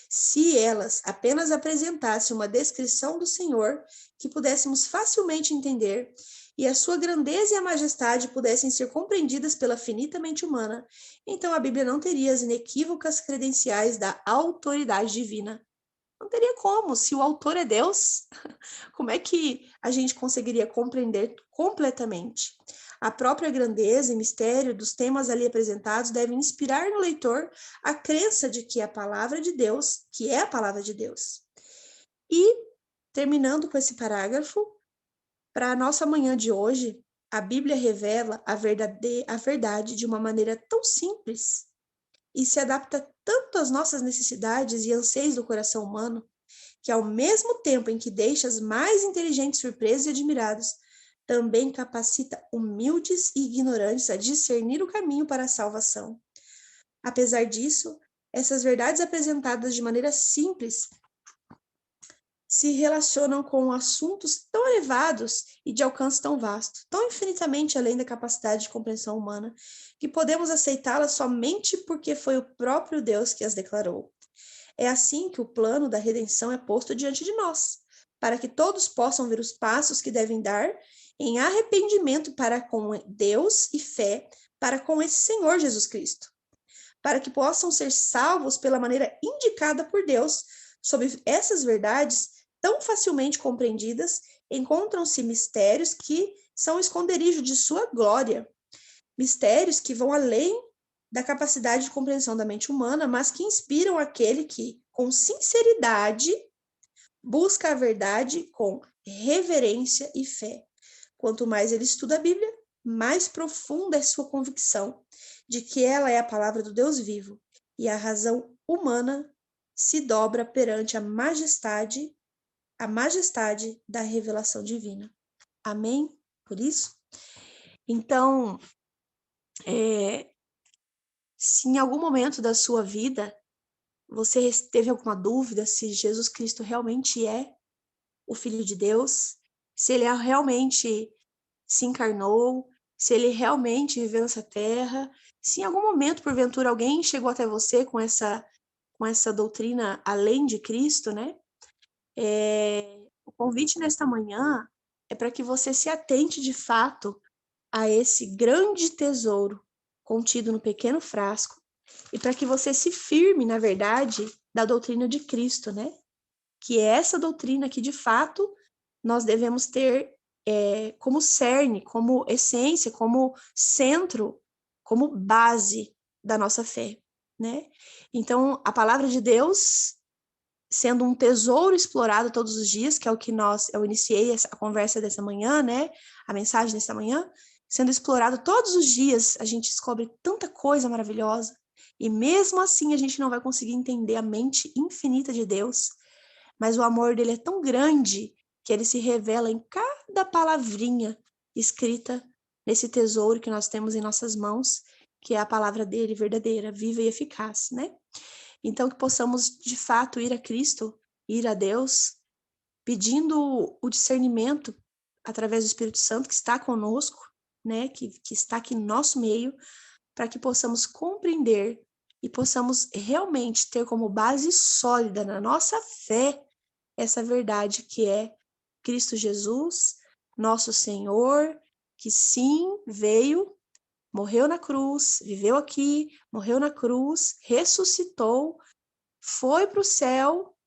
Se elas apenas apresentassem uma descrição do Senhor que pudéssemos facilmente entender, e a sua grandeza e a majestade pudessem ser compreendidas pela finita mente humana, então a Bíblia não teria as inequívocas credenciais da autoridade divina. Não teria como, se o autor é Deus, como é que a gente conseguiria compreender completamente? A própria grandeza e mistério dos temas ali apresentados devem inspirar no leitor a crença de que a palavra de Deus, que é a palavra de Deus. E, terminando com esse parágrafo, para a nossa manhã de hoje, a Bíblia revela a verdade de uma maneira tão simples e se adapta tanto às nossas necessidades e anseios do coração humano, que ao mesmo tempo em que deixa as mais inteligentes surpresas e admirados, também capacita humildes e ignorantes a discernir o caminho para a salvação. Apesar disso, essas verdades apresentadas de maneira simples se relacionam com assuntos tão elevados e de alcance tão vasto, tão infinitamente além da capacidade de compreensão humana, que podemos aceitá-las somente porque foi o próprio Deus que as declarou. É assim que o plano da redenção é posto diante de nós, para que todos possam ver os passos que devem dar em arrependimento para com Deus e fé para com esse Senhor Jesus Cristo, para que possam ser salvos pela maneira indicada por Deus. Sob essas verdades tão facilmente compreendidas, encontram-se mistérios que são esconderijo de sua glória, mistérios que vão além da capacidade de compreensão da mente humana, mas que inspiram aquele que, com sinceridade, busca a verdade com reverência e fé. Quanto mais ele estuda a Bíblia, mais profunda é sua convicção de que ela é a palavra do Deus vivo, e a razão humana se dobra perante a majestade da revelação divina. Amém? Por isso? Então, se em algum momento da sua vida você teve alguma dúvida se Jesus Cristo realmente é o Filho de Deus, se ele realmente se encarnou, se ele realmente viveu nessa terra, se em algum momento, porventura, alguém chegou até você com essa doutrina além de Cristo, né? O convite nesta manhã é para que você se atente de fato a esse grande tesouro contido no pequeno frasco e para que você se firme, na verdade, da doutrina de Cristo, né? Que é essa doutrina que, de fato, nós devemos ter como cerne, como essência, como centro, como base da nossa fé, né? Então, a palavra de Deus sendo um tesouro explorado todos os dias, que é o que eu iniciei a conversa dessa manhã, né? A mensagem dessa manhã, sendo explorado todos os dias, a gente descobre tanta coisa maravilhosa, e mesmo assim a gente não vai conseguir entender a mente infinita de Deus, mas o amor dele é tão grande que ele se revela em cada palavrinha escrita nesse tesouro que nós temos em nossas mãos, que é a palavra dele verdadeira, viva e eficaz, né? Então, que possamos, de fato, ir a Cristo, ir a Deus, pedindo o discernimento através do Espírito Santo que está conosco, né, que está aqui no nosso meio, para que possamos compreender e possamos realmente ter como base sólida na nossa fé essa verdade que é Cristo Jesus, nosso Senhor, que sim, veio, morreu na cruz, viveu aqui, morreu na cruz, ressuscitou, foi para o céu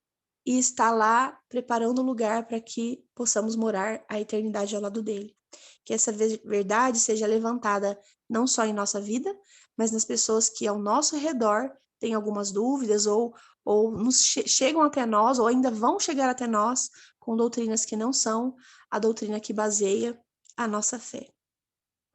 e está lá preparando um lugar para que possamos morar a eternidade ao lado dele. Que essa verdade seja levantada não só em nossa vida, mas nas pessoas que ao nosso redor têm algumas dúvidas ou chegam até nós ou ainda vão chegar até nós com doutrinas que não são a doutrina que baseia a nossa fé.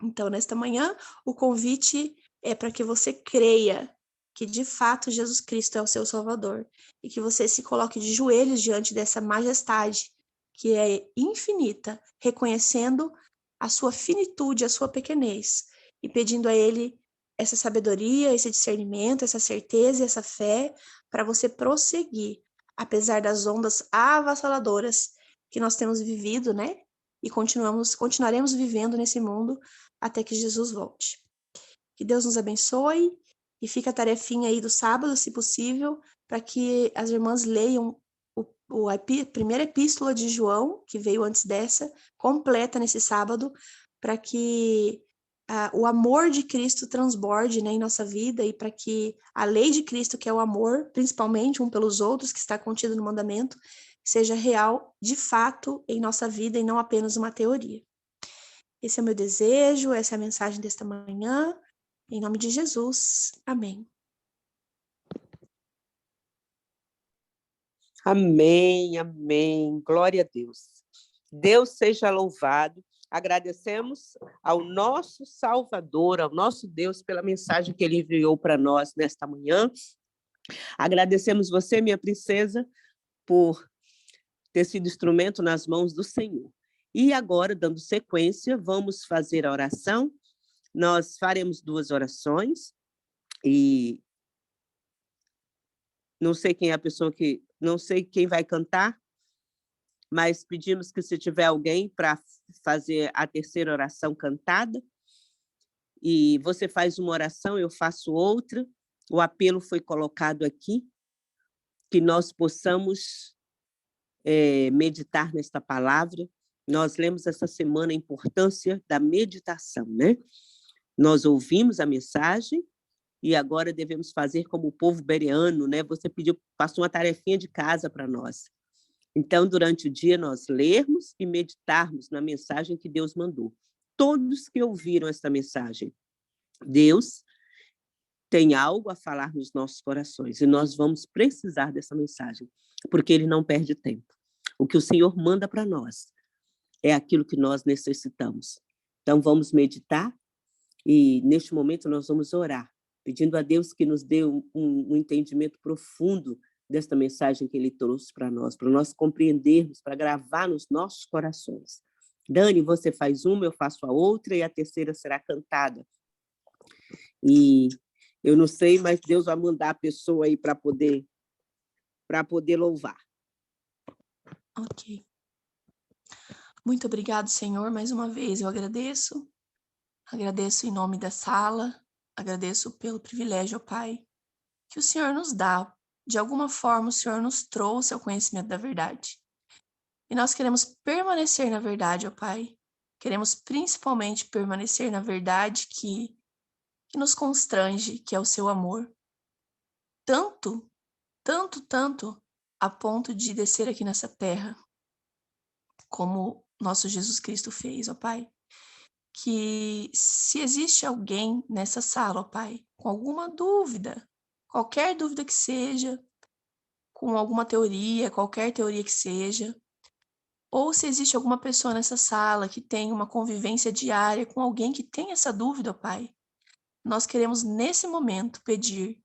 Então, nesta manhã, o convite é para que você creia que, de fato, Jesus Cristo é o seu Salvador e que você se coloque de joelhos diante dessa majestade que é infinita, reconhecendo a sua finitude, a sua pequenez e pedindo a Ele essa sabedoria, esse discernimento, essa certeza e essa fé para você prosseguir, apesar das ondas avassaladoras que nós temos vivido, né? E continuaremos vivendo nesse mundo até que Jesus volte. Que Deus nos abençoe e fica a tarefinha aí do sábado, se possível, para que as irmãs leiam a primeira epístola de João, que veio antes dessa, completa nesse sábado, para que o amor de Cristo transborde, né, em nossa vida e para que a lei de Cristo, que é o amor, principalmente um pelos outros, que está contido no mandamento, seja real, de fato, em nossa vida e não apenas uma teoria. Esse é o meu desejo, essa é a mensagem desta manhã. Em nome de Jesus. Amém. Amém, amém. Glória a Deus. Deus seja louvado. Agradecemos ao nosso Salvador, ao nosso Deus, pela mensagem que ele enviou para nós nesta manhã. Agradecemos você, minha princesa, por ter sido instrumento nas mãos do Senhor. E agora, dando sequência, vamos fazer a oração. Nós faremos 2 orações e não sei quem é a pessoa que... Não sei quem vai cantar, mas pedimos que se tiver alguém para fazer a terceira oração cantada, e você faz uma oração, eu faço outra, o apelo foi colocado aqui, que nós possamos meditar nesta palavra. Nós lemos essa semana a importância da meditação, né? Nós ouvimos a mensagem e agora devemos fazer como o povo bereano, né? Você passou uma tarefinha de casa para nós. Então, durante o dia, nós lermos e meditarmos na mensagem que Deus mandou. Todos que ouviram esta mensagem, Deus tem algo a falar nos nossos corações e nós vamos precisar dessa mensagem, porque Ele não perde tempo. O que o Senhor manda para nós é aquilo que nós necessitamos. Então, vamos meditar e, neste momento, nós vamos orar, pedindo a Deus que nos dê um entendimento profundo desta mensagem que Ele trouxe para nós compreendermos, para gravar nos nossos corações. Dani, você faz uma, eu faço a outra e a terceira será cantada. E eu não sei, mas Deus vai mandar a pessoa aí para poder louvar. Ok. Muito obrigado, Senhor, mais uma vez eu agradeço em nome da sala, agradeço pelo privilégio, ó Pai, que o Senhor nos dá. De alguma forma, o Senhor nos trouxe ao conhecimento da verdade. E nós queremos permanecer na verdade, ó Pai. Queremos principalmente permanecer na verdade que nos constrange, que é o seu amor. Tanto, a ponto de descer aqui nessa terra, como nosso Jesus Cristo fez, ó Pai. Que se existe alguém nessa sala, ó Pai, com alguma dúvida, qualquer dúvida que seja, com alguma teoria, qualquer teoria que seja, ou se existe alguma pessoa nessa sala que tem uma convivência diária com alguém que tem essa dúvida, ó Pai, nós queremos nesse momento pedir,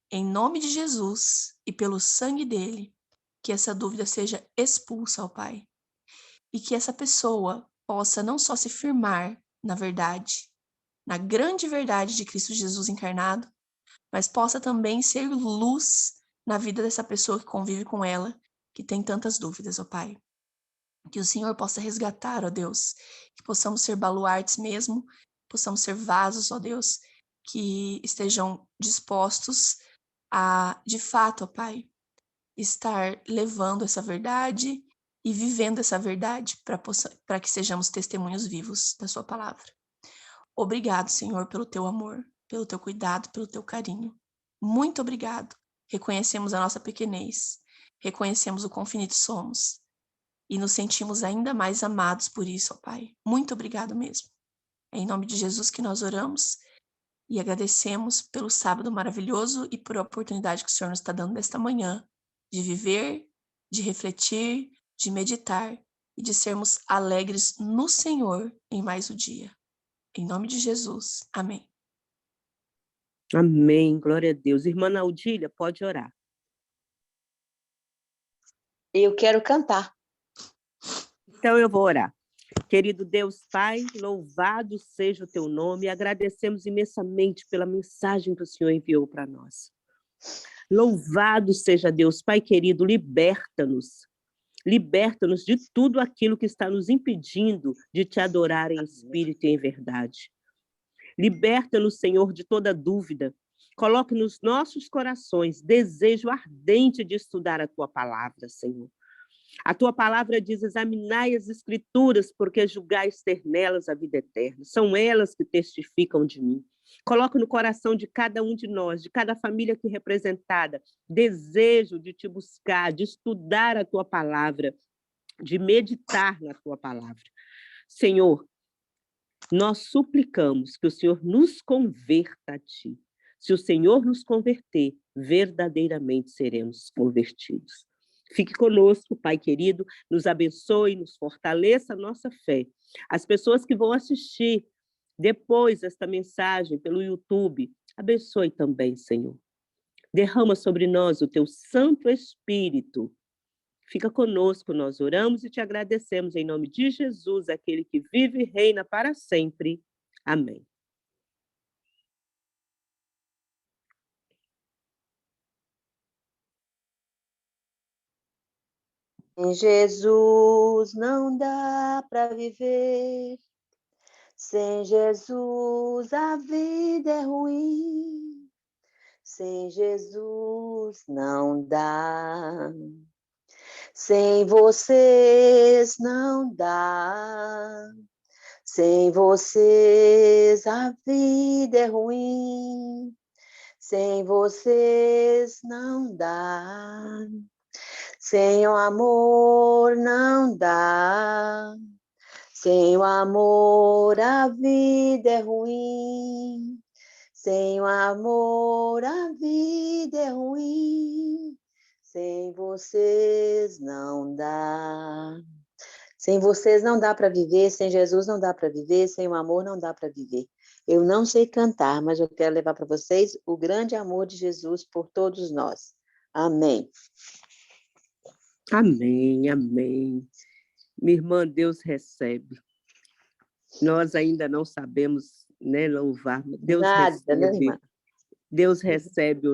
em nome de Jesus e pelo sangue dele, que essa dúvida seja expulsa, ó Pai, e que essa pessoa possa não só se firmar na verdade, na grande verdade de Cristo Jesus encarnado, mas possa também ser luz na vida dessa pessoa que convive com ela, que tem tantas dúvidas, ó Pai. Que o Senhor possa resgatar, ó Deus, que possamos ser baluartes mesmo, possamos ser vasos, ó Deus, que estejam dispostos a, de fato, ó Pai, estar levando essa verdade e vivendo essa verdade para que sejamos testemunhos vivos da sua palavra. Obrigado, Senhor, pelo teu amor, pelo teu cuidado, pelo teu carinho. Muito obrigado. Reconhecemos a nossa pequenez, reconhecemos o quão finitos somos e nos sentimos ainda mais amados por isso, ó Pai. Muito obrigado mesmo. É em nome de Jesus que nós oramos e agradecemos pelo sábado maravilhoso e por a oportunidade que o Senhor nos está dando nesta manhã de viver, de refletir, de meditar e de sermos alegres no Senhor em mais um dia. Em nome de Jesus. Amém. Amém, glória a Deus. Irmã Naudília, pode orar. Eu quero cantar. Então eu vou orar. Querido Deus Pai, louvado seja o teu nome, agradecemos imensamente pela mensagem que o Senhor enviou para nós. Louvado seja Deus, Pai querido, liberta-nos de tudo aquilo que está nos impedindo de te adorar em espírito e em verdade. Liberta-nos, Senhor, de toda dúvida. Coloque nos nossos corações desejo ardente de estudar a tua palavra, Senhor. A tua palavra diz: examinai as escrituras, porque julgais ter nelas a vida eterna. São elas que testificam de mim. Coloca no coração de cada um de nós, de cada família aqui representada, desejo de te buscar, de estudar a tua palavra, de meditar na tua palavra. Senhor, nós suplicamos que o Senhor nos converta a ti. Se o Senhor nos converter, verdadeiramente seremos convertidos. Fique conosco, Pai querido, nos abençoe, nos fortaleça a nossa fé. As pessoas que vão assistir depois esta mensagem pelo YouTube, abençoe também, Senhor. Derrama sobre nós o teu Santo Espírito. Fica conosco, nós oramos e te agradecemos em nome de Jesus, aquele que vive e reina para sempre. Amém. Sem Jesus não dá para viver. Sem Jesus a vida é ruim. Sem Jesus não dá. Sem vocês não dá. Sem vocês a vida é ruim. Sem vocês não dá. Sem o amor não dá. Sem o amor a vida é ruim. Sem o amor a vida é ruim. Sem vocês não dá. Sem vocês não dá para viver, sem Jesus não dá para viver, sem o amor não dá para viver. Eu não sei cantar, mas eu quero levar para vocês o grande amor de Jesus por todos nós. Amém. Amém, amém. Minha irmã, Deus recebe. Nós ainda não sabemos, né, louvar. Deus Nada, recebe. né, irmã? Deus recebe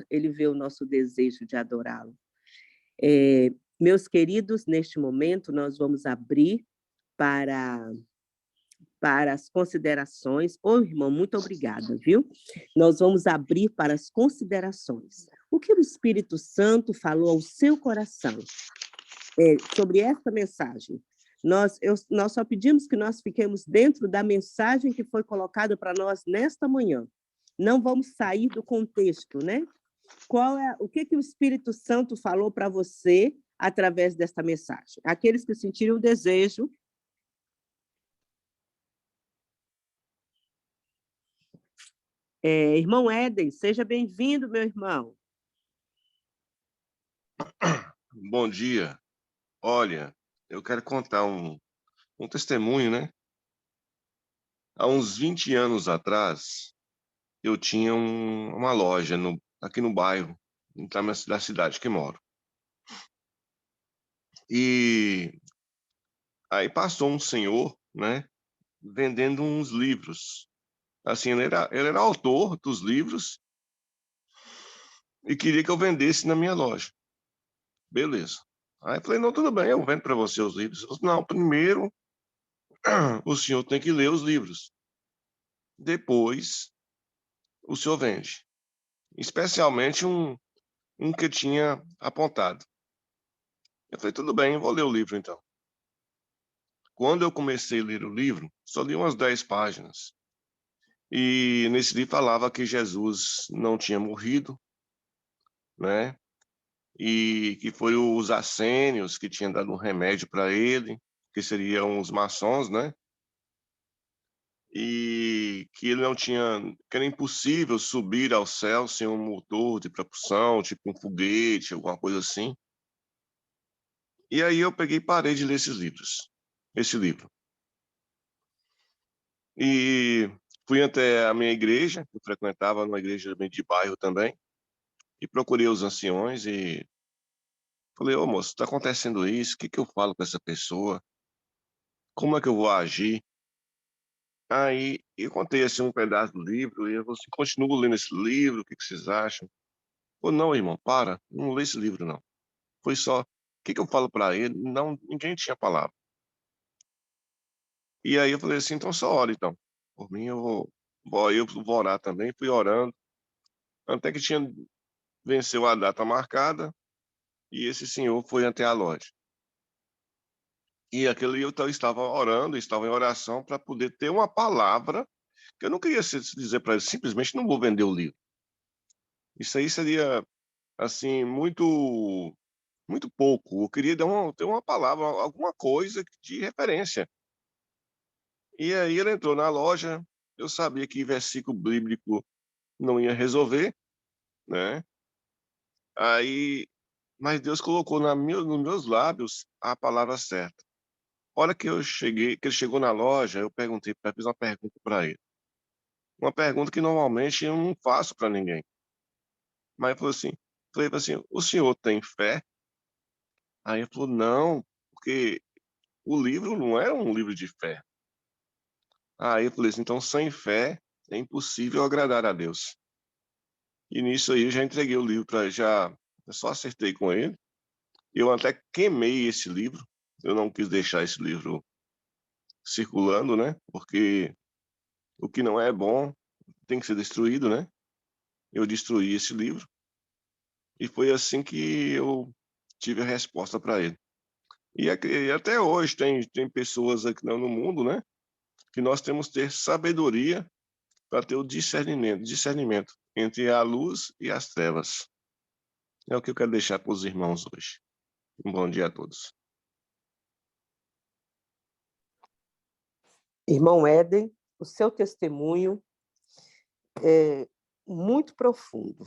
Ele vê o nosso desejo de adorá-lo. Meus queridos, neste momento nós vamos abrir para as considerações. Ô, irmão, muito obrigada, viu? Nós vamos abrir para as considerações. O que o Espírito Santo falou ao seu coração sobre esta mensagem? Nós só pedimos que nós fiquemos dentro da mensagem que foi colocada para nós nesta manhã. Não vamos sair do contexto, né? O que o Espírito Santo falou para você através desta mensagem? Aqueles que sentiram o desejo. Irmão Éden, seja bem-vindo, meu irmão. Bom dia. Olha, eu quero contar um testemunho, né? Há uns 20 anos atrás, eu tinha uma loja aqui no bairro, da cidade que moro. E aí passou um senhor, né, vendendo uns livros. Assim, ele era autor dos livros e queria que eu vendesse na minha loja. Beleza. Aí eu falei, não, tudo bem, eu vendo para você os livros. Ele falou, não, primeiro o senhor tem que ler os livros. Depois o senhor vende. Especialmente um que eu tinha apontado. Eu falei, tudo bem, eu vou ler o livro então. Quando eu comecei a ler o livro, só li umas 10 páginas. E nesse livro falava que Jesus não tinha morrido, né? E que foi os assênios que tinham dado um remédio para ele, que seriam os maçons, né? E que ele não tinha, que era impossível subir ao céu sem um motor de propulsão, tipo um foguete, alguma coisa assim. E aí eu peguei e parei de ler esse livro. E fui até a minha igreja, eu frequentava numa igreja de bairro também, e procurei os anciões e falei, ô moço, está acontecendo isso, o que que eu falo com essa pessoa? Como é que eu vou agir? Aí eu contei assim um pedaço do livro e eu falei assim, continuo lendo esse livro, o que que vocês acham? Pô, não, irmão, para, não lê esse livro não. Foi só, o que que eu falo para ele? Não, ninguém tinha palavra. E aí eu falei assim, então só ora então. Por mim eu vou orar também, fui orando, até que venceu a data marcada e esse senhor foi até a loja. E aquele eu estava orando, estava em oração para poder ter uma palavra, que eu não queria dizer para ele, simplesmente não vou vender o livro. Isso aí seria, assim, muito pouco. Eu queria ter uma palavra, alguma coisa de referência. E aí ele entrou na loja, eu sabia que versículo bíblico não ia resolver, né? Aí, mas Deus colocou nos meus lábios a palavra certa. A hora que ele chegou na loja, eu fiz uma pergunta para ele. Uma pergunta que normalmente eu não faço para ninguém. Mas ele falei assim, o senhor tem fé? Aí ele falou, não, porque o livro não é um livro de fé. Aí eu falei assim, então sem fé é impossível agradar a Deus. E nisso aí eu já entreguei o livro eu só acertei com ele. Eu até queimei esse livro. Eu não quis deixar esse livro circulando, né? Porque o que não é bom tem que ser destruído, né? Eu destruí esse livro e foi assim que eu tive a resposta para ele. E até hoje tem pessoas aqui no mundo, né? Que nós temos que ter sabedoria para ter o discernimento entre a luz e as trevas. É o que eu quero deixar para os irmãos hoje. Um bom dia a todos. Irmão Éden, o seu testemunho é muito profundo.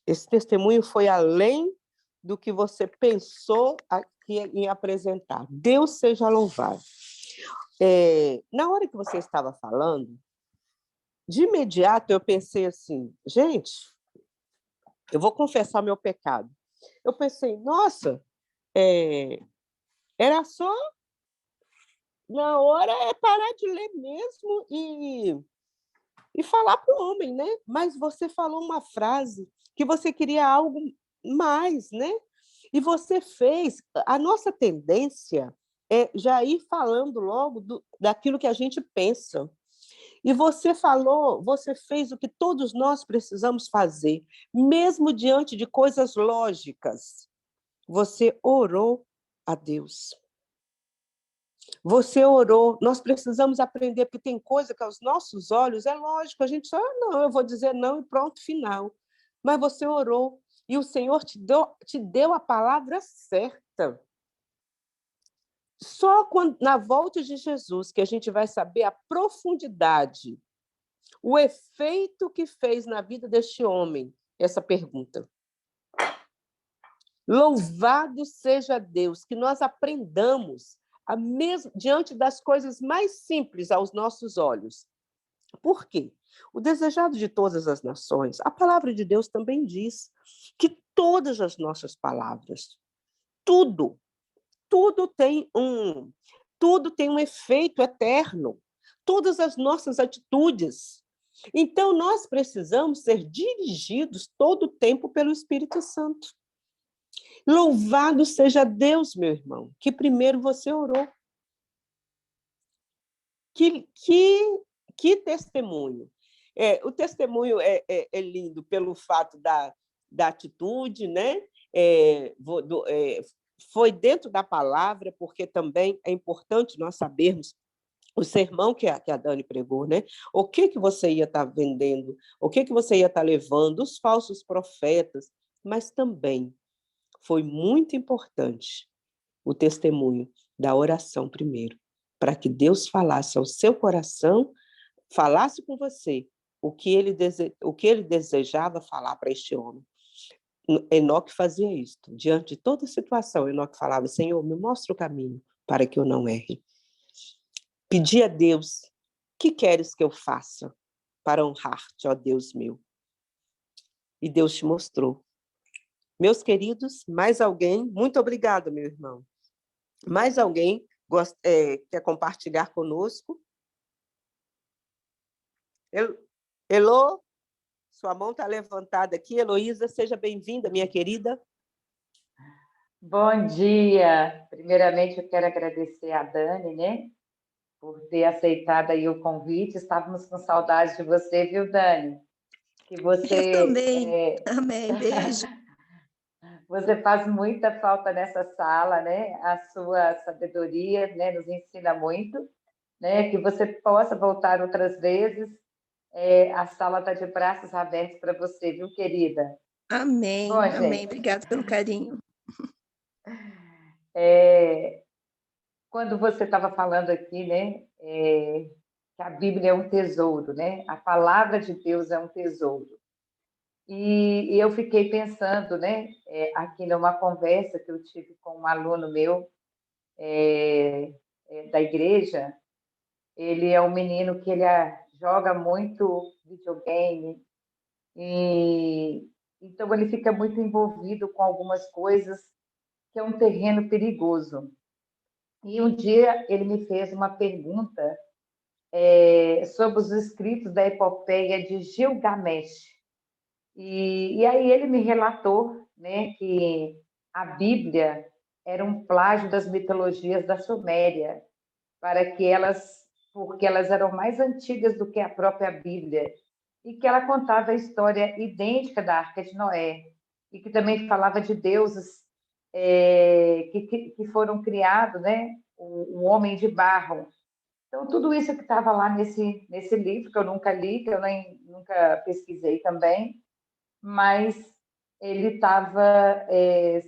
Esse testemunho foi além do que você pensou aqui em apresentar. Deus seja louvado. Na hora que você estava falando, de imediato eu pensei assim, gente, eu vou confessar meu pecado. Eu pensei, nossa, era só na hora parar de ler mesmo e falar para o homem, né? Mas você falou uma frase que você queria algo mais, né? E você fez. A nossa tendência é já ir falando logo daquilo que a gente pensa. E você fez o que todos nós precisamos fazer, mesmo diante de coisas lógicas. Você orou a Deus. Você orou, nós precisamos aprender, porque tem coisa que aos nossos olhos é lógico, a gente só, não, eu vou dizer não e pronto, final. Mas você orou e o Senhor te deu a palavra certa. Só na volta de Jesus que a gente vai saber a profundidade, o efeito que fez na vida deste homem, essa pergunta. Louvado seja Deus, que nós aprendamos diante das coisas mais simples aos nossos olhos. Por quê? O desejado de todas as nações, a palavra de Deus também diz que todas as nossas palavras, tudo tem um efeito eterno, todas as nossas atitudes. Então, nós precisamos ser dirigidos todo o tempo pelo Espírito Santo. Louvado seja Deus, meu irmão, que primeiro você orou. Que testemunho. O testemunho é lindo pelo fato da atitude, né? Foi dentro da palavra, porque também é importante nós sabermos o sermão que a Dani pregou, né? O que você ia estar vendendo, o que você ia estar levando, os falsos profetas, mas também foi muito importante o testemunho da oração primeiro, para que Deus falasse ao seu coração, falasse com você o que ele desejava falar para este homem. Enoque fazia isto. Diante de toda situação, Enoque falava: Senhor, me mostra o caminho para que eu não erre. Pedi a Deus: que queres que eu faça para honrar-te, ó Deus meu? E Deus te mostrou. Meus queridos, mais alguém? Muito obrigada, meu irmão. Mais alguém quer compartilhar conosco? Elô, sua mão está levantada aqui. Heloísa, seja bem-vinda, minha querida. Bom dia. Primeiramente, eu quero agradecer a Dani, né, por ter aceitado aí o convite. Estávamos com saudade de você, viu, Dani? Que você... Eu também. Amém. Beijo. Você faz muita falta nessa sala, né? A sua sabedoria, né, nos ensina muito, né? Que você possa voltar outras vezes. A sala está de braços abertos para você, viu, querida? Amém. Bom, amém. gente, Obrigada pelo carinho. quando você estava falando aqui, né, que a Bíblia é um tesouro, né? A palavra de Deus é um tesouro. E eu fiquei pensando, né, aqui numa conversa que eu tive com um aluno meu da igreja. Ele é um menino que ele joga muito videogame, e então ele fica muito envolvido com algumas coisas que é um terreno perigoso. E um dia ele me fez uma pergunta sobre os escritos da epopeia de Gilgamesh. E aí ele me relatou, né, que a Bíblia era um plágio das mitologias da Suméria, porque elas eram mais antigas do que a própria Bíblia, e que ela contava a história idêntica da Arca de Noé, e que também falava de deuses que foram criados, né, o homem de barro. Então, tudo isso que estava lá nesse livro, que eu nunca li, que eu nunca pesquisei também, mas ele estava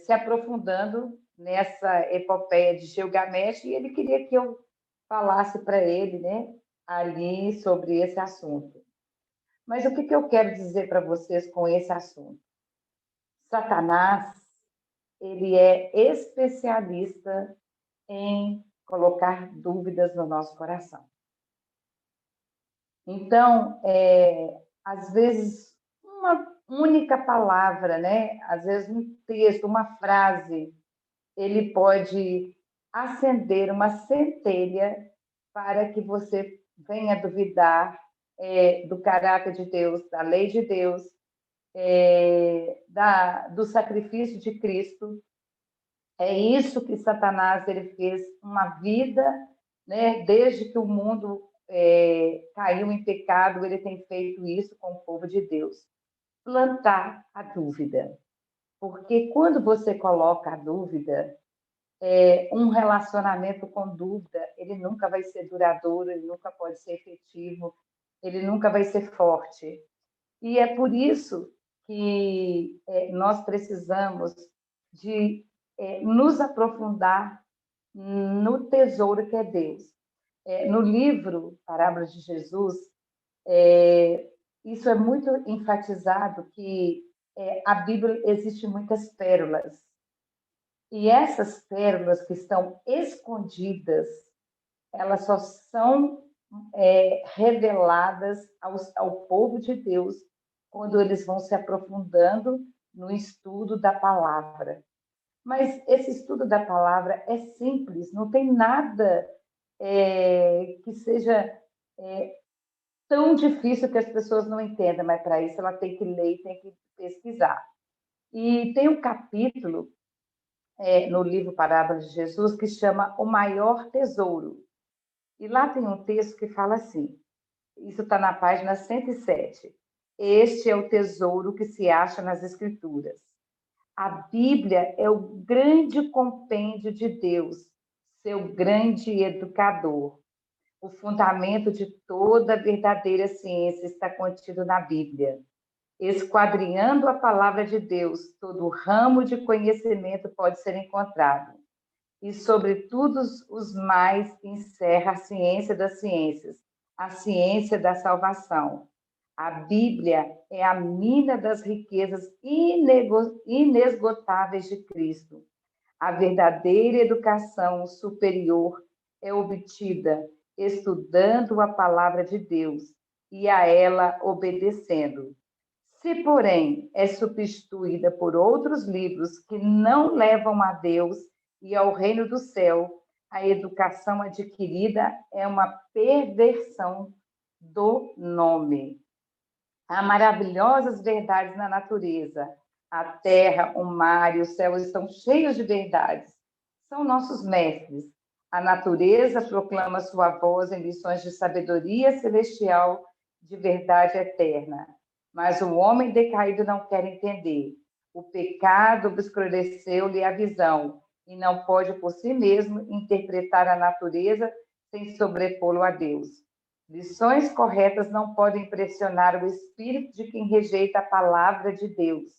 se aprofundando nessa epopeia de Gilgamesh, e ele queria que eu falasse para ele, né, ali sobre esse assunto. Mas o que eu quero dizer para vocês com esse assunto? Satanás, ele é especialista em colocar dúvidas no nosso coração. Então, às vezes, uma única palavra, né? Às vezes um texto, uma frase, ele pode acender uma centelha para que você venha duvidar do caráter de Deus, da lei de Deus, do sacrifício de Cristo. É isso que Satanás ele fez uma vida, né? Desde que o mundo caiu em pecado, ele tem feito isso com o povo de Deus. Plantar a dúvida. Porque quando você coloca a dúvida, um relacionamento com dúvida, ele nunca vai ser duradouro, ele nunca pode ser efetivo, ele nunca vai ser forte. E é por isso que nós precisamos de nos aprofundar no tesouro que é Deus. No livro Parábolas de Jesus, isso é muito enfatizado, que a Bíblia existe muitas pérolas, E essas pérolas que estão escondidas, elas só são reveladas ao povo de Deus quando eles vão se aprofundando no estudo da palavra. Mas esse estudo da palavra é simples, não tem nada que seja tão difícil que as pessoas não entendam, mas para isso ela tem que ler e tem que pesquisar. E tem um capítulo no livro Parábolas de Jesus que chama O Maior Tesouro. E lá tem um texto que fala assim, isso está na página 107. Este é o tesouro que se acha nas Escrituras. A Bíblia é o grande compêndio de Deus, seu grande educador. O fundamento de toda verdadeira ciência está contido na Bíblia. Esquadrinhando a palavra de Deus, todo ramo de conhecimento pode ser encontrado. E, sobretudo, os mais encerra a ciência das ciências, a ciência da salvação. A Bíblia é a mina das riquezas inesgotáveis de Cristo. A verdadeira educação superior é obtida estudando a palavra de Deus e a ela obedecendo. Se, porém, é substituída por outros livros que não levam a Deus e ao reino do céu, a educação adquirida é uma perversão do nome. Há maravilhosas verdades na natureza. A terra, o mar e o céu estão cheios de verdades. São nossos mestres. A natureza proclama sua voz em lições de sabedoria celestial, de verdade eterna. Mas o homem decaído não quer entender. O pecado obscureceu-lhe a visão e não pode por si mesmo interpretar a natureza sem sobrepô-lo a Deus. Lições corretas não podem impressionar o espírito de quem rejeita a palavra de Deus.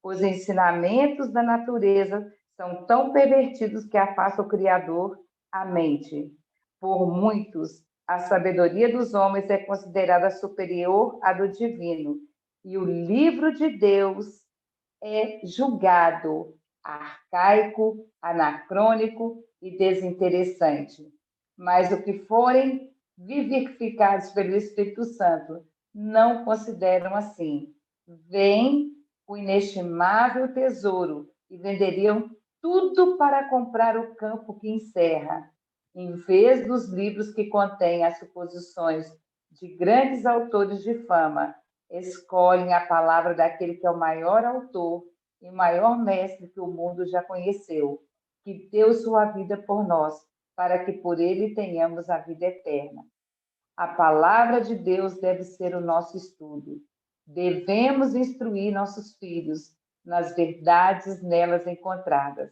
Os ensinamentos da natureza são tão pervertidos que afastam o Criador à mente. Por muitos, a sabedoria dos homens é considerada superior à do divino, e o livro de Deus é julgado arcaico, anacrônico e desinteressante. Mas o que forem vivificados pelo Espírito Santo não consideram assim. Vem o inestimável tesouro e venderiam tudo para comprar o campo que encerra, em vez dos livros que contêm as suposições de grandes autores de fama. Escolhem a palavra daquele que é o maior autor e maior mestre que o mundo já conheceu, que deu sua vida por nós, para que por ele tenhamos a vida eterna. A palavra de Deus deve ser o nosso estudo. Devemos instruir nossos filhos nas verdades nelas encontradas.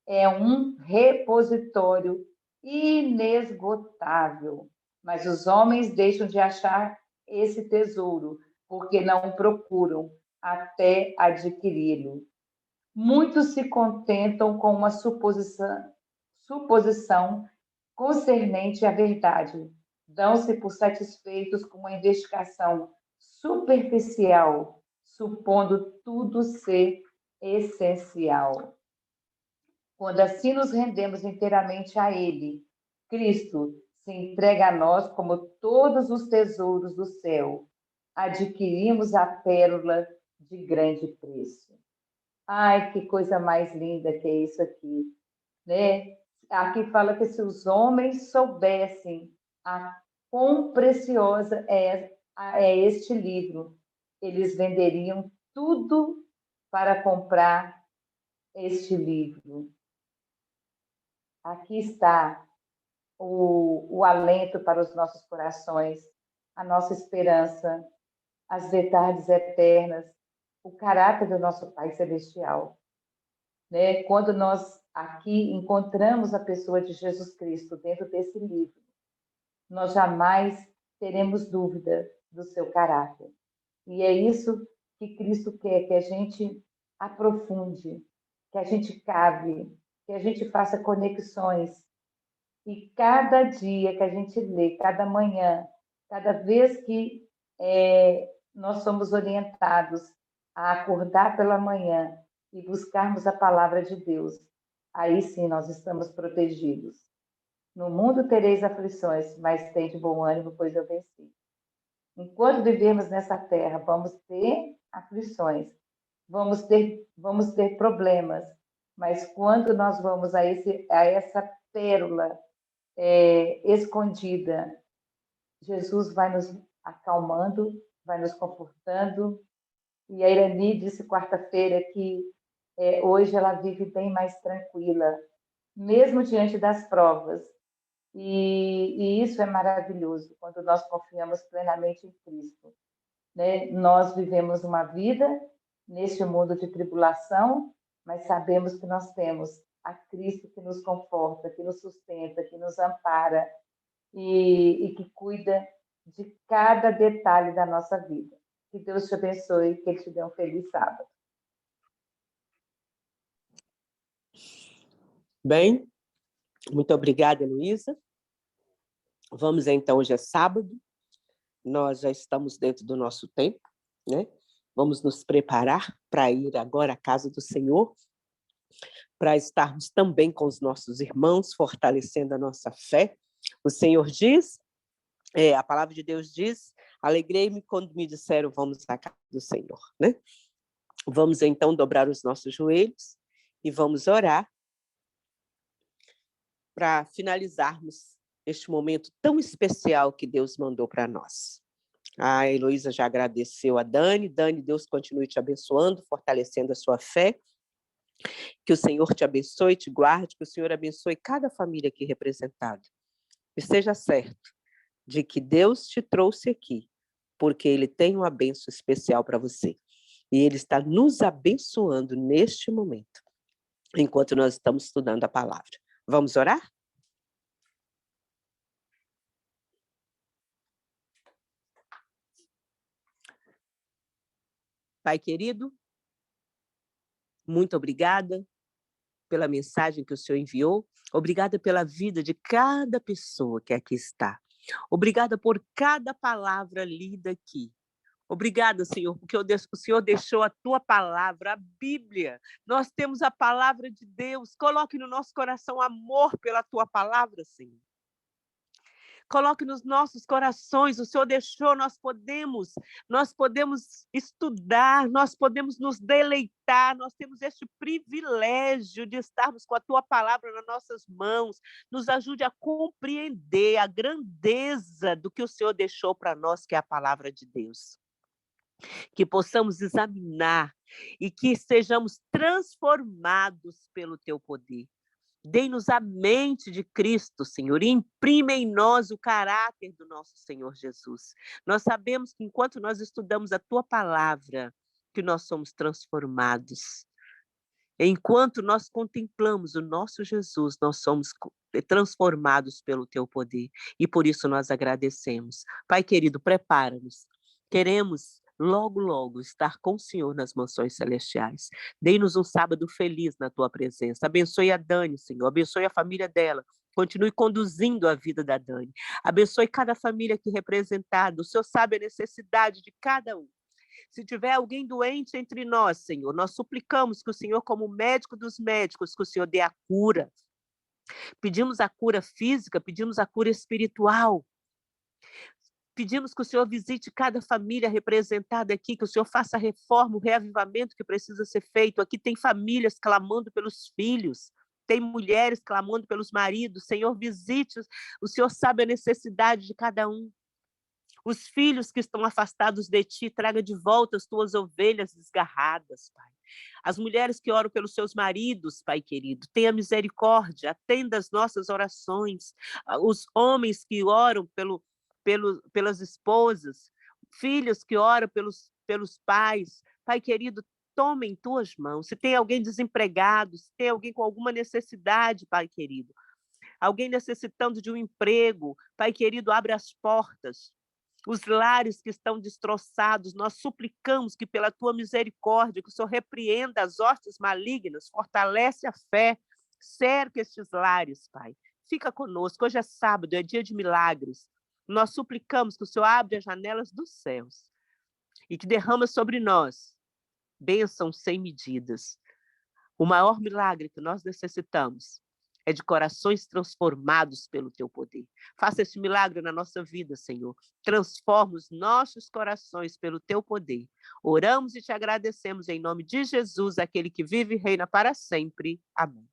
É um repositório inesgotável, mas os homens deixam de achar esse tesouro porque não o procuram até adquiri-lo. Muitos se contentam com uma suposição concernente à verdade. Dão-se por satisfeitos com uma investigação superficial, supondo tudo ser essencial. Quando assim nos rendemos inteiramente a Ele, Cristo se entrega a nós como todos os tesouros do céu. Adquirimos a pérola de grande preço. Ai, que coisa mais linda que é isso aqui, né? Aqui fala que se os homens soubessem a quão preciosa é este livro, eles venderiam tudo para comprar este livro. Aqui está o alento para os nossos corações, a nossa esperança, as verdades eternas, o caráter do nosso Pai Celestial. Né? Quando nós aqui encontramos a pessoa de Jesus Cristo dentro desse livro, nós jamais teremos dúvida do seu caráter. E é isso que Cristo quer, que a gente aprofunde, que a gente cave, que a gente faça conexões. E cada dia que a gente lê, cada manhã, cada vez que nós somos orientados a acordar pela manhã e buscarmos a palavra de Deus, aí sim nós estamos protegidos. No mundo tereis aflições, mas tende bom ânimo, pois eu venci. Enquanto vivermos nessa terra, vamos ter aflições, vamos ter problemas, mas quando nós vamos a essa pérola escondida, Jesus vai nos acalmando, vai nos confortando. E a Irani disse quarta-feira que hoje ela vive bem mais tranquila, mesmo diante das provas. E isso é maravilhoso, quando nós confiamos plenamente em Cristo. Né? Nós vivemos uma vida neste mundo de tribulação, mas sabemos que nós temos a Cristo que nos conforta, que nos sustenta, que nos ampara e que cuida de cada detalhe da nossa vida. Que Deus te abençoe, que Ele te dê um feliz sábado. Bem, muito obrigada, Heloísa. Vamos então, hoje é sábado, nós já estamos dentro do nosso tempo, né? Vamos nos preparar para ir agora à casa do Senhor, para estarmos também com os nossos irmãos, fortalecendo a nossa fé. O Senhor diz, a palavra de Deus diz, alegrei-me quando me disseram, vamos à casa do Senhor, né? Vamos então dobrar os nossos joelhos e vamos orar para finalizarmos este momento tão especial que Deus mandou para nós. A Heloísa já agradeceu a Dani. Dani, Deus continue te abençoando, fortalecendo a sua fé. Que o Senhor te abençoe, te guarde, que o Senhor abençoe cada família aqui representada. E seja certo de que Deus te trouxe aqui, porque Ele tem uma bênção especial para você. E Ele está nos abençoando neste momento, enquanto nós estamos estudando a palavra. Vamos orar? Pai querido, muito obrigada pela mensagem que o Senhor enviou. Obrigada pela vida de cada pessoa que aqui está. Obrigada por cada palavra lida aqui. Obrigada, Senhor, porque o Senhor deixou a tua palavra, a Bíblia. Nós temos a palavra de Deus. Coloque no nosso coração amor pela tua palavra, Senhor. Coloque nos nossos corações, o Senhor deixou, nós podemos estudar, nós podemos nos deleitar, nós temos este privilégio de estarmos com a Tua palavra nas nossas mãos. Nos ajude a compreender a grandeza do que o Senhor deixou para nós, que é a palavra de Deus. Que possamos examinar e que sejamos transformados pelo Teu poder. Dê-nos a mente de Cristo, Senhor, e imprime em nós o caráter do nosso Senhor Jesus. Nós sabemos que enquanto nós estudamos a Tua palavra, que nós somos transformados. Enquanto nós contemplamos o nosso Jesus, nós somos transformados pelo Teu poder. E por isso nós agradecemos. Pai querido, prepara-nos. Queremos logo, logo, estar com o Senhor nas mansões celestiais. Dê-nos um sábado feliz na Tua presença. Abençoe a Dani, Senhor. Abençoe a família dela. Continue conduzindo a vida da Dani. Abençoe cada família aqui representada. O Senhor sabe a necessidade de cada um. Se tiver alguém doente entre nós, Senhor, nós suplicamos que o Senhor, como médico dos médicos, que o Senhor dê a cura. Pedimos a cura física, pedimos a cura espiritual. Pedimos que o Senhor visite cada família representada aqui, que o Senhor faça a reforma, o reavivamento que precisa ser feito. Aqui tem famílias clamando pelos filhos, tem mulheres clamando pelos maridos. Senhor, visite, o Senhor sabe a necessidade de cada um. Os filhos que estão afastados de Ti, traga de volta as Tuas ovelhas desgarradas, Pai. As mulheres que oram pelos seus maridos, Pai querido, tenha misericórdia, atenda as nossas orações. Os homens que oram pelas esposas, filhos que oram pelos pais. Pai querido, toma em Tuas mãos. Se tem alguém desempregado, se tem alguém com alguma necessidade, Pai querido, alguém necessitando de um emprego, Pai querido, abre as portas. Os lares que estão destroçados, nós suplicamos que pela Tua misericórdia, que o Senhor repreenda as hostes malignas, fortalece a fé, cerca estes lares, Pai. Fica conosco, hoje é sábado, é dia de milagres. Nós suplicamos que o Senhor abra as janelas dos céus e que derrama sobre nós bênçãos sem medidas. O maior milagre que nós necessitamos é de corações transformados pelo teu poder. Faça esse milagre na nossa vida, Senhor. Transforma os nossos corações pelo teu poder. Oramos e te agradecemos em nome de Jesus, aquele que vive e reina para sempre. Amém.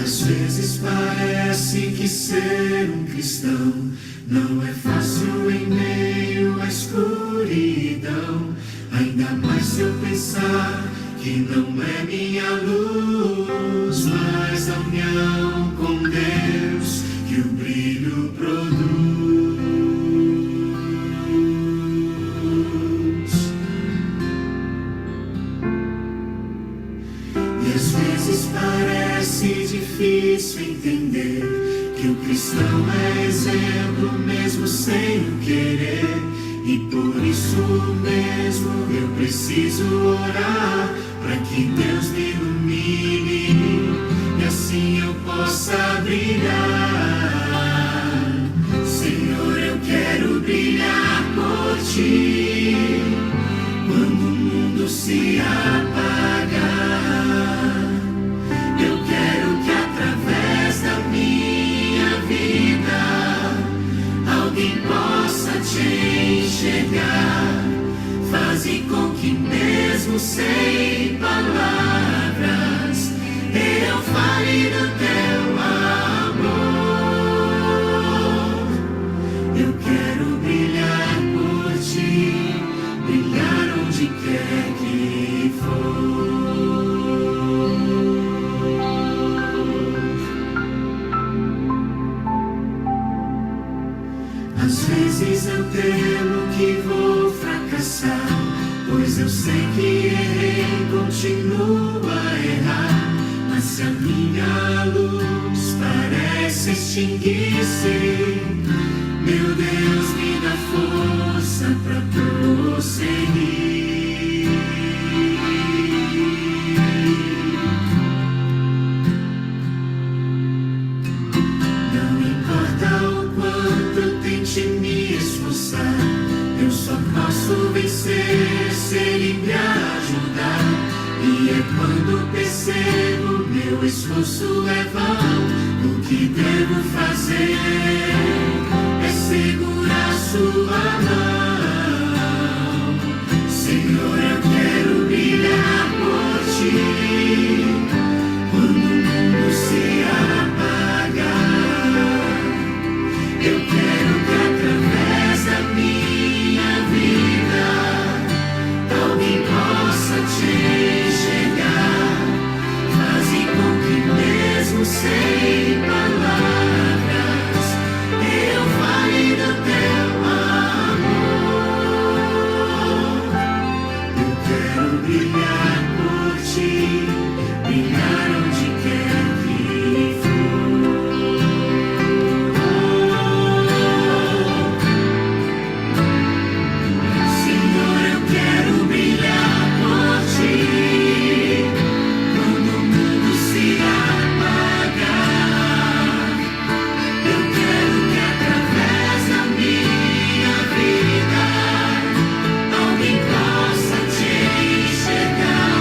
Às vezes parece que ser um cristão não é fácil em meio à escuridão. Ainda mais se eu pensar que não é minha luz, mas a união com Deus que o brilho produz. E às vezes parece difícil entender que o cristão é exemplo mesmo sem o querer. E por isso mesmo eu preciso orar para que Deus me ilumine e assim eu possa brilhar. Senhor, eu quero brilhar por Ti quando o mundo se apagar. Eu quero que através da minha vida alguém possa Te enxergar. Faze com que mesmo sem palavras eu fale do Teu amor. Eu quero brilhar por Ti, brilhar onde quer que for. Às vezes eu temo que vou fracassar, pois eu sei que errei, continuo a errar. Mas se a minha luz parece extinguir-se, meu Deus, me dá força para prosseguir. Não importa o quanto eu tente me esforçar, eu só posso vencer se Ele me ajudar. E é quando percebo meu esforço é vão, o que devo fazer é segurar Sua mão. Senhor, eu quero brilhar por Ti quando o mundo se apagar. Eu quero que através da minha vida alguém possa Te enxergar. Faze com que mesmo sem palavras eu fale do Teu amor. Eu quero brilhar por Ti, brilhar onde quer que for. Senhor, eu quero brilhar por Ti quando o mundo se apagar. Eu quero que através da minha vida alguém possa Te enxergar.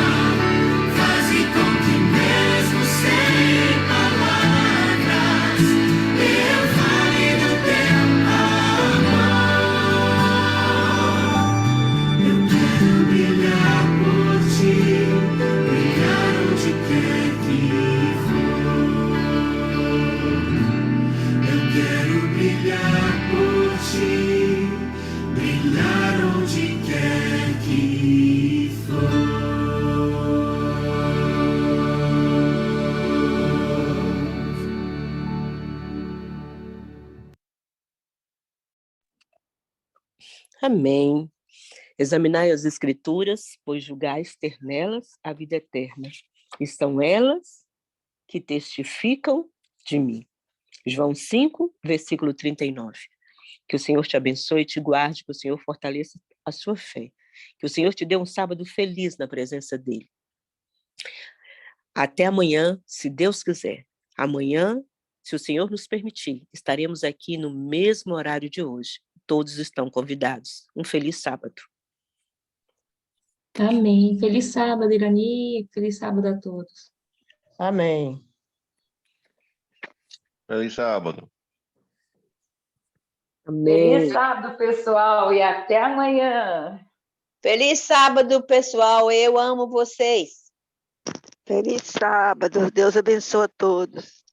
Faze com que mesmo sem palavras eu fale do Teu amor. Eu quero brilhar por Ti, brilhar onde quer que for. Eu quero brilhar por Ti, brilhar onde quer que for. Amém. Examinai as Escrituras, pois julgais ter nelas a vida eterna. E são elas que testificam de mim. João 5, versículo 39. Que o Senhor te abençoe e te guarde, que o Senhor fortaleça a sua fé. Que o Senhor te dê um sábado feliz na presença dele. Até amanhã, se Deus quiser. Amanhã, se o Senhor nos permitir, estaremos aqui no mesmo horário de hoje. Todos estão convidados. Um feliz sábado. Amém. Feliz sábado, Irani. Feliz sábado a todos. Amém. Feliz sábado. Feliz sábado, pessoal, e até amanhã. Feliz sábado, pessoal. Eu amo vocês. Feliz sábado. Deus abençoe a todos.